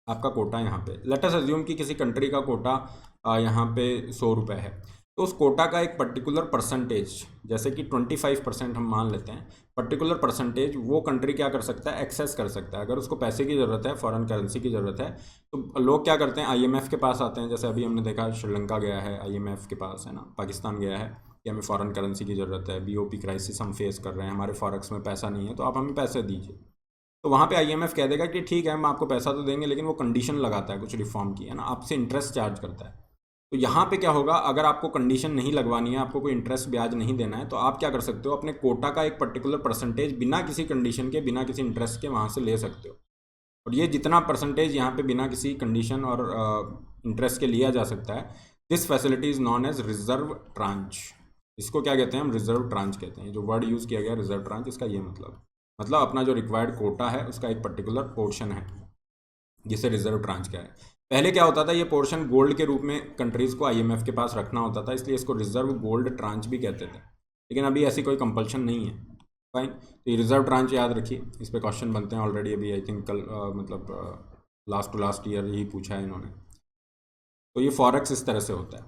आपका कोटा यहाँ पे, लेट अस अज्यूम कि किसी कंट्री का कोटा यहाँ पे 100 रुपये है, तो उस कोटा का एक पर्टिकुलर परसेंटेज, जैसे कि 25% हम मान लेते हैं, पर्टिकुलर परसेंटेज वो कंट्री क्या कर सकता है, एक्सेस कर सकता है। अगर उसको पैसे की ज़रूरत है, फॉरेन करेंसी की ज़रूरत है, तो लोग क्या करते हैं, आईएमएफ के पास आते हैं। जैसे अभी हमने देखा श्रीलंका गया है आईएमएफ के पास, है ना, पाकिस्तान गया है कि हमें फ़ॉरेन करेंसी की ज़रूरत है, बीओपी क्राइसिस हम फेस कर रहे हैं, हमारे फॉरेक्स में पैसा नहीं है, तो आप हमें पैसे दीजिए। तो वहाँ पे आईएमएफ कह देगा कि ठीक है हम आपको पैसा तो देंगे, लेकिन वो कंडीशन लगाता है कुछ रिफॉर्म की, है ना, आपसे इंटरेस्ट चार्ज करता है। तो यहाँ पे क्या होगा, अगर आपको कंडीशन नहीं लगवानी है, आपको कोई इंटरेस्ट ब्याज नहीं देना है, तो आप क्या कर सकते हो, अपने कोटा का एक पर्टिकुलर परसेंटेज बिना किसी कंडीशन के, बिना किसी इंटरेस्ट के वहाँ से ले सकते हो। और ये जितना परसेंटेज यहाँ पे बिना किसी कंडीशन और इंटरेस्ट के लिया जा सकता है, this facility is known as reserve tranche. इसको क्या कहते हैं हम? रिजर्व ट्रांच कहते हैं। जो वर्ड यूज़ किया गया रिजर्व ट्रांच, इसका ये मतलब अपना जो रिक्वायर्ड कोटा है उसका एक पर्टिकुलर पोर्शन है जिसे रिजर्व ट्रांच क्या है। पहले क्या होता था, ये पोर्शन गोल्ड के रूप में कंट्रीज़ को IMF के पास रखना होता था, इसलिए इसको रिजर्व गोल्ड ट्रांच भी कहते थे। लेकिन अभी ऐसी कोई कंपल्शन नहीं है। फाइन, तो ये रिजर्व ट्रांच याद रखिए, इस पर क्वेश्चन बनते हैं ऑलरेडी। अभी आई थिंक कल लास्ट टू लास्ट ईयर यही पूछा है इन्होंने। तो ये फॉरेक्स इस तरह से होता है।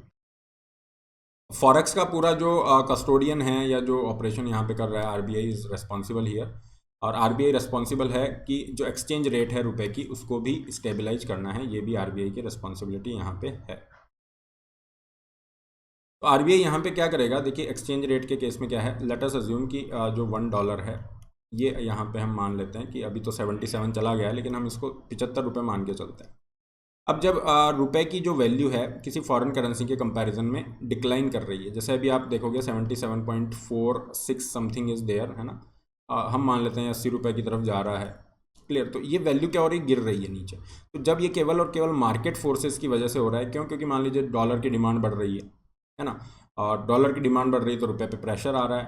फॉरेक्स का पूरा जो कस्टोडियन है या जो ऑपरेशन यहाँ पे कर रहा है, RBI इज़ रेस्पॉन्सिबल हियर। और RBI रेस्पॉन्सिबल है कि जो एक्सचेंज रेट है रुपए की उसको भी स्टेबलाइज करना है, ये भी RBI की रेस्पॉन्सिबिलिटी यहाँ पे है। तो RBI यहाँ पे क्या करेगा, देखिए एक्सचेंज रेट के केस में क्या है, लेट अस अज्यूम कि जो $1 है ये यहाँ पे हम मान लेते हैं कि अभी तो 77 चला गया है, लेकिन हम इसको 75 रुपये मान के चलते हैं। अब जब रुपए की जो वैल्यू है किसी फॉरेन करेंसी के कंपैरिजन में डिक्लाइन कर रही है, जैसे अभी आप देखोगे 77.46 समथिंग इज़ देयर, है ना, हम मान लेते हैं 80 रुपये की तरफ जा रहा है, क्लियर। तो ये वैल्यू क्या हो रही है, गिर रही है नीचे। तो जब ये केवल और केवल मार्केट फोर्सेस की वजह से हो रहा है, क्यों? क्योंकि मान लीजिए डॉलर की डिमांड बढ़ रही है ना, और डॉलर की डिमांड बढ़ रही है तो रुपये पे प्रेशर आ रहा है,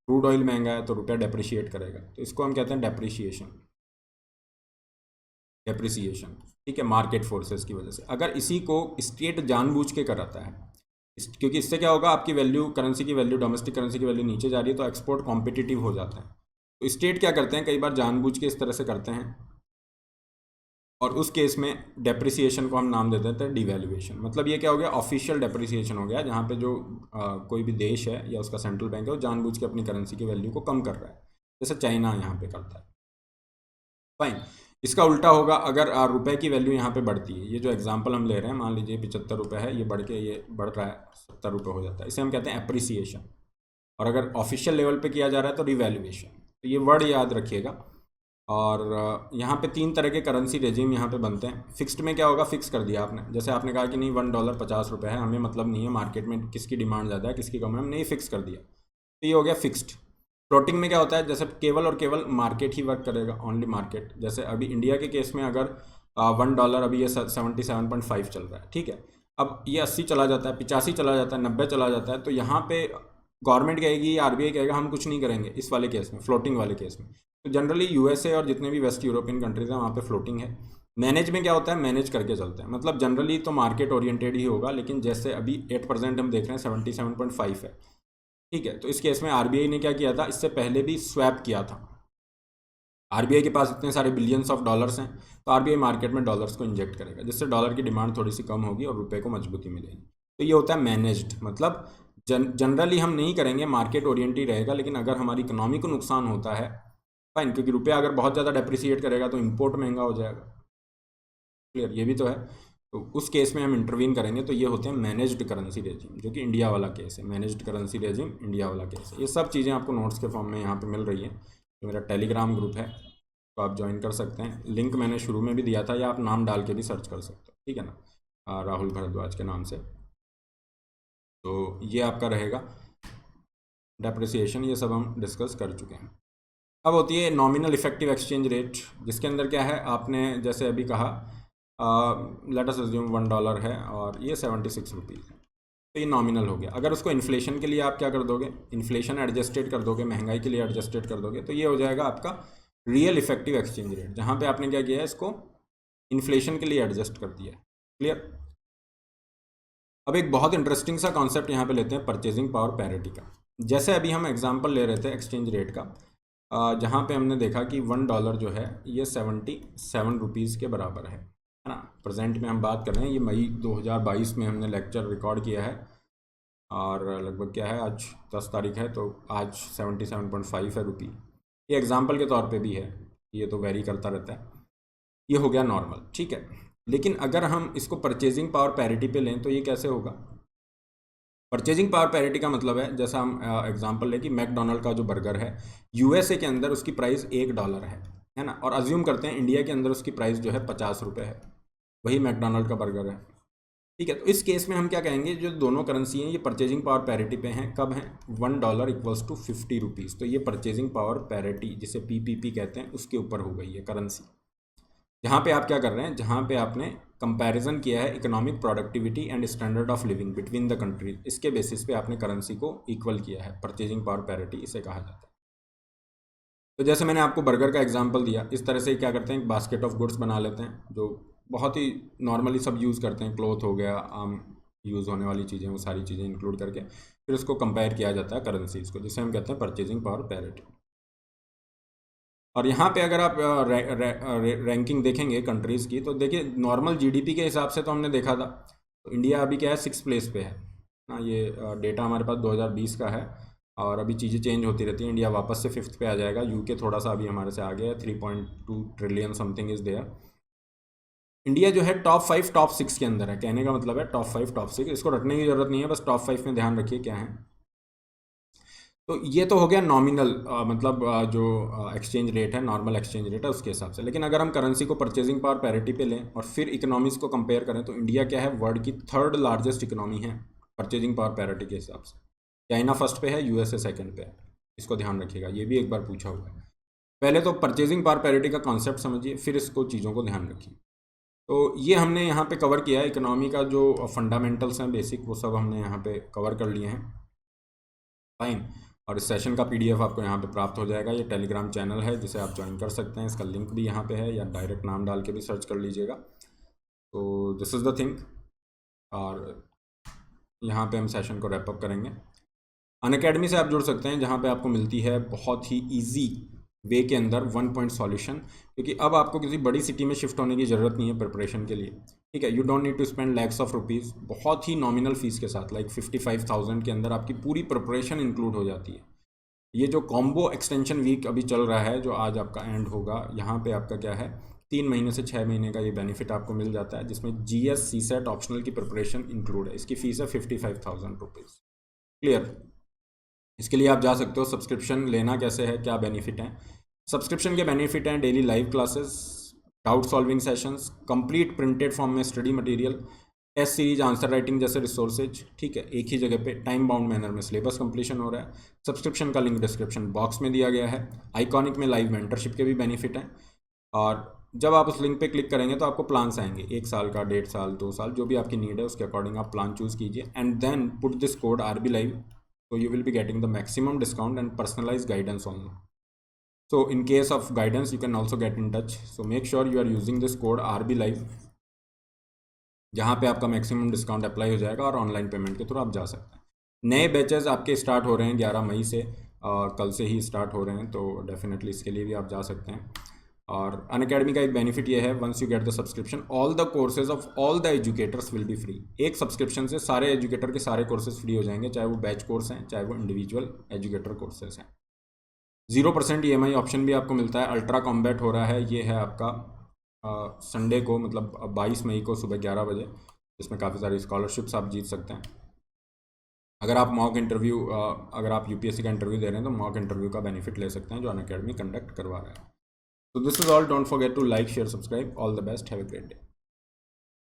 क्रूड ऑयल महंगा है तो रुपया डेप्रिशिएट करेगा, तो इसको हम कहते हैं डेप्रिसिएशन। ठीक है, मार्केट फोर्सेस की वजह से। अगर इसी को स्टेट जानबूझ के कराता है, क्योंकि इससे क्या होगा, आपकी वैल्यू, करेंसी की वैल्यू, डोमेस्टिक करेंसी की वैल्यू नीचे जा रही है तो एक्सपोर्ट कॉम्पिटिटिव हो जाता है। तो स्टेट क्या करते हैं, कई बार जानबूझ के इस तरह से करते हैं, और उस केस में डेप्रिसिएशन को हम नाम दे देते हैं डिवैल्यूएशन। मतलब ये क्या हो गया, ऑफिशियल डेप्रिसिएशन हो गया, जहाँ पे जो कोई भी देश है या उसका सेंट्रल बैंक है वो जानबूझ के अपनी करेंसी की वैल्यू को कम कर रहा है, जैसे चाइना यहाँ पे करता है। फाइन, इसका उल्टा होगा अगर रुपए की वैल्यू यहाँ पे बढ़ती है। ये जो एग्जांपल हम ले रहे हैं, मान लीजिए 75 रुपये है, ये बढ़ के ये बढ़ रहा है 70 रुपये हो जाता है, इसे हम कहते हैं एप्रिसिएशन। और अगर ऑफिशियल लेवल पे किया जा रहा है तो रिवैल्यूएशन। तो ये वर्ड याद रखिएगा। और यहाँ पे 3 तरह के करेंसी रेजिम यहाँ पे बनते हैं। फिक्स्ड में क्या होगा, फिक्स कर दिया आपने, जैसे आपने कहा कि नहीं $1 50 रुपये है, हमें मतलब नहीं है मार्केट में किसकी डिमांड ज़्यादा है किसकी कम है, हमने ये फिक्स कर दिया, तो ये हो गया फिक्स्ड। फ्लोटिंग में क्या होता है, जैसे केवल और केवल मार्केट ही वर्क करेगा, ओनली मार्केट। जैसे अभी इंडिया के केस में अगर $1 अभी ये 77.5 चल रहा है, ठीक है, अब ये 80 चला जाता है, 85 चला जाता है, 90 चला जाता है, तो यहाँ पे गवर्नमेंट कहेगी, RBI कहेगा हम कुछ नहीं करेंगे इस वाले केस में, फ्लोटिंग वाले केस में। तो जनरली USA और जितने भी वेस्ट यूरोपियन कंट्रीज हैं वहाँ पे फ्लोटिंग है। मैनेज में क्या होता है, मैनेज करके चलते हैं, मतलब जनरली तो मार्केट ओरिएंटेड ही होगा, लेकिन जैसे अभी 8% हम देख रहे हैं, 77.5 है, ठीक है। तो इस केस में RBI ने क्या किया था, इससे पहले भी स्वैप किया था। RBI के पास इतने सारे बिलियंस ऑफ डॉलर्स हैं, तो RBI मार्केट में डॉलर्स को इंजेक्ट करेगा, जिससे डॉलर की डिमांड थोड़ी सी कम होगी और रुपए को मजबूती मिलेगी। तो ये होता है मैनेज्ड, मतलब जनरली हम नहीं करेंगे, मार्केट ओरिएंटेड रहेगा, लेकिन अगर हमारी इकोनॉमी को नुकसान होता है, फाइन, क्योंकि रुपया अगर बहुत ज़्यादा डेप्रिसिएट करेगा तो इंपोर्ट महंगा हो जाएगा, क्लियर, ये भी तो है। तो उस केस में हम इंटरवीन करेंगे। तो ये होते हैं मैनेज्ड करेंसी रेजिम, जो कि इंडिया वाला केस है। मैनेज्ड करेंसी रेजिम इंडिया वाला केस है। ये सब चीज़ें आपको नोट्स के फॉर्म में यहाँ पे मिल रही है। तो मेरा टेलीग्राम ग्रुप है, तो आप ज्वाइन कर सकते हैं, लिंक मैंने शुरू में भी दिया था, या आप नाम डाल के भी सर्च कर सकते हो, ठीक है ना, राहुल भारद्वाज के नाम से। तो ये आपका रहेगा डेप्रिसिएशन, ये सब हम डिस्कस कर चुके हैं। अब होती है नॉमिनल इफेक्टिव एक्सचेंज रेट, जिसके अंदर क्या है, आपने जैसे अभी कहा लेट अस अज्यूम $1 है और ये 76 रुपीज़ है, तो ये नॉमिनल हो गया। अगर उसको इन्फ्लेशन के लिए आप क्या कर दोगे, इन्फ्लेशन एडजस्टेड कर दोगे, महंगाई के लिए एडजस्टेड कर दोगे, तो ये हो जाएगा आपका रियल इफेक्टिव एक्सचेंज रेट, जहाँ पे आपने क्या किया है, इसको इन्फ्लेशन के लिए एडजस्ट कर दिया है, क्लियर। अब एक बहुत इंटरेस्टिंग सा कॉन्सेप्ट यहाँ पे लेते हैं, परचेजिंग पावर पैरिटी का। जैसे अभी हम एग्जांपल ले रहे थे एक्सचेंज रेट का, जहाँ पे हमने देखा कि $1 जो है ये 77 रुपीज़ के बराबर है ना। प्रेजेंट में हम बात कर रहे हैं, ये मई 2022 में हमने लेक्चर रिकॉर्ड किया है, और लगभग क्या है, आज 10 तारीख है, तो आज 77.5 है रुपी। ये एग्जांपल के तौर पे भी है, ये तो वेरी करता रहता है। ये हो गया नॉर्मल, ठीक है। लेकिन अगर हम इसको परचेजिंग पावर पैरिटी पे लें तो ये कैसे होगा। परचेजिंग पावर पैरिटी का मतलब है, जैसा हम एग्जांपल लें कि मैकडोनल्ड का जो बर्गर है USA के अंदर उसकी प्राइस $1 है ना, और अज्यूम करते हैं इंडिया के अंदर उसकी प्राइस जो है 50 रुपये है, वही मैकडोनल्ड का बर्गर है, ठीक है। तो इस केस में हम क्या कहेंगे, जो दोनों करेंसी हैं ये परचेजिंग पावर पैरिटी पे हैं, कब हैं, $1 इक्वल्स टू 50 रुपीज़। तो ये परचेजिंग पावर पैरिटी, जिसे PPP कहते हैं, उसके ऊपर हो गई है करेंसी, जहाँ पे आप क्या कर रहे हैं, जहाँ पे आपने कंपैरिजन किया है economic productivity and standard of living between the countries, इसके बेसिस पे आपने करेंसी को इक्वल किया है, परचेजिंग पावर पैरिटी इसे कहा जाता है। तो जैसे मैंने आपको बर्गर का एग्जांपल दिया, इस तरह से ही क्या करते हैं, एक बास्केट ऑफ गुड्स बना लेते हैं जो बहुत ही नॉर्मली सब यूज़ करते हैं, क्लॉथ हो गया, आम यूज़ होने वाली चीज़ें, वो सारी चीज़ें इंक्लूड करके फिर उसको कंपेयर किया जाता है करेंसीज को, जिसे हम कहते हैं परचेजिंग पावर पैरिटी। और यहाँ पे अगर आप रैंकिंग देखेंगे कंट्रीज़ की, तो देखिए नॉर्मल जीडीपी के हिसाब से तो हमने देखा था, तो इंडिया अभी क्या है, 6 प्लेस पे है ना। ये डेटा हमारे पास 2020 का है, और अभी चीज़ें चेंज होती रहती हैं। इंडिया वापस से 5th पे आ जाएगा, यूके थोड़ा सा अभी हमारे से आगे है, 3.2 trillion something is there. India जो है टॉप 5 टॉप 6 के अंदर है, कहने का मतलब है टॉप 5 टॉप 6, इसको रटने की जरूरत नहीं है, बस टॉप 5 में ध्यान रखिए क्या है। तो ये तो हो गया नॉमिनल, मतलब जो एक्सचेंज रेट है, नॉर्मल एक्सचेंज रेट है उसके हिसाब से। लेकिन अगर हम करेंसी को परचेजिंग पावर पैरिटी पे लें और फिर इकोनॉमीज को कंपेयर करें, तो इंडिया क्या है, वर्ल्ड की 3rd लार्जेस्ट इकोनॉमी है परचेजिंग पावर पैरिटी के हिसाब से। चाइना फर्स्ट पे है, यूएसए सेकंड पे है, इसको ध्यान रखिएगा, ये भी एक बार पूछा हुआ है। पहले तो परचेजिंग पावर पैरिटी का कॉन्सेप्ट समझिए, फिर इसको चीज़ों को ध्यान रखिए। तो ये हमने यहाँ पे कवर किया है, इकोनॉमी का जो फंडामेंटल्स हैं बेसिक, वो सब हमने यहाँ पे कवर कर लिए हैं। फाइन। और इस सेशन का पीडीएफ आपको यहाँ पे प्राप्त हो जाएगा। ये टेलीग्राम चैनल है जिसे आप ज्वाइन कर सकते हैं, इसका लिंक भी यहाँ पे है, या डायरेक्ट नाम डाल के भी सर्च कर लीजिएगा। तो दिस इज़ द थिंग, और यहाँ पे हम सेशन को रैप अप करेंगे। अनअकैडमी से आप जुड़ सकते हैं, जहाँ पे आपको मिलती है बहुत ही ईजी वे के अंदर 1 पॉइंट सॉल्यूशन, क्योंकि अब आपको किसी बड़ी सिटी में शिफ्ट होने की ज़रूरत नहीं है प्रिपरेशन के लिए, ठीक है। You don't need to spend lakhs of rupees, बहुत ही नॉमिनल फीस के साथ, लाइक 55,000 के अंदर आपकी पूरी प्रिपरेशन इंक्लूड हो जाती है। ये जो कॉम्बो एक्सटेंशन वीक अभी चल रहा है, जो आज आपका एंड होगा, यहाँ पे आपका क्या है, 3 महीने से 6 महीने का ये बेनिफिट आपको मिल जाता है, जिसमें जीएस सीसेट ऑप्शनल की प्रिपरेशन इंक्लूड है। इसकी फ़ीस है 55,000 रुपीज़। क्लियर। इसके लिए आप जा सकते हो। सब्सक्रिप्शन लेना कैसे है, क्या बेनिफिट है। सब्सक्रिप्शन के बेनिफिट हैं daily live classes, doubt solving sessions, complete printed form में study material, test series, answer writing जैसे रिसोर्सेज, ठीक है, एक ही जगह पे टाइम बाउंड मैनर में सिलेबस कंप्लीशन हो रहा है। सब्सक्रिप्शन का लिंक डिस्क्रिप्शन बॉक्स में दिया गया है। आइकॉनिक में लाइव मेंटरशिप के भी बेनिफिट हैं, और जब आप उस लिंक पे क्लिक करेंगे तो आपको प्लान्स आएंगे, 1 साल का, 1.5 साल, 2 साल, जो भी आपकी नीड है उसके अकॉर्डिंग आप प्लान चूज़ कीजिए, and then put this code RB Live, so you will be getting the maximum discount and personalized guidance only. So in case of guidance you can also get in touch, so make sure you are using this code RB Live, जहाँ पे आपका maximum discount apply हो जाएगा, और online payment के through आप जा सकते हैं। नए बैचेस आपके स्टार्ट हो रहे हैं 11 मई से, कल से ही स्टार्ट हो रहे हैं, तो डेफिनेटली इसके लिए भी आप जा सकते हैं। और अनअकैडमी का एक बेनिफिट ये है, once you get the subscription, all the courses of all the educators will be free. एक सब्सक्रिप्शन से सारे एजुकेटर के सारे कोर्सेज फ्री हो जाएंगे, चाहे वो बैच कोर्स हैं, चाहे वो इंडिविजुअल एजुकेटर कोर्सेज हैं। 0% EMI ऑप्शन भी आपको मिलता है। अल्ट्रा कॉम्बैट हो रहा है, ये है आपका संडे को, मतलब 22 मई को सुबह 11 बजे, जिसमें काफ़ी सारी स्कॉलरशिप्स आप जीत सकते हैं। अगर आप मॉक इंटरव्यू, अगर आप UPSC का इंटरव्यू दे रहे हैं, तो मॉक इंटरव्यू का बेनिफिट ले सकते हैं जो अनअकैडमी कंडक्ट करवा रहा है। So this is all. Don't forget to like, share, subscribe. All the best. Have a great day.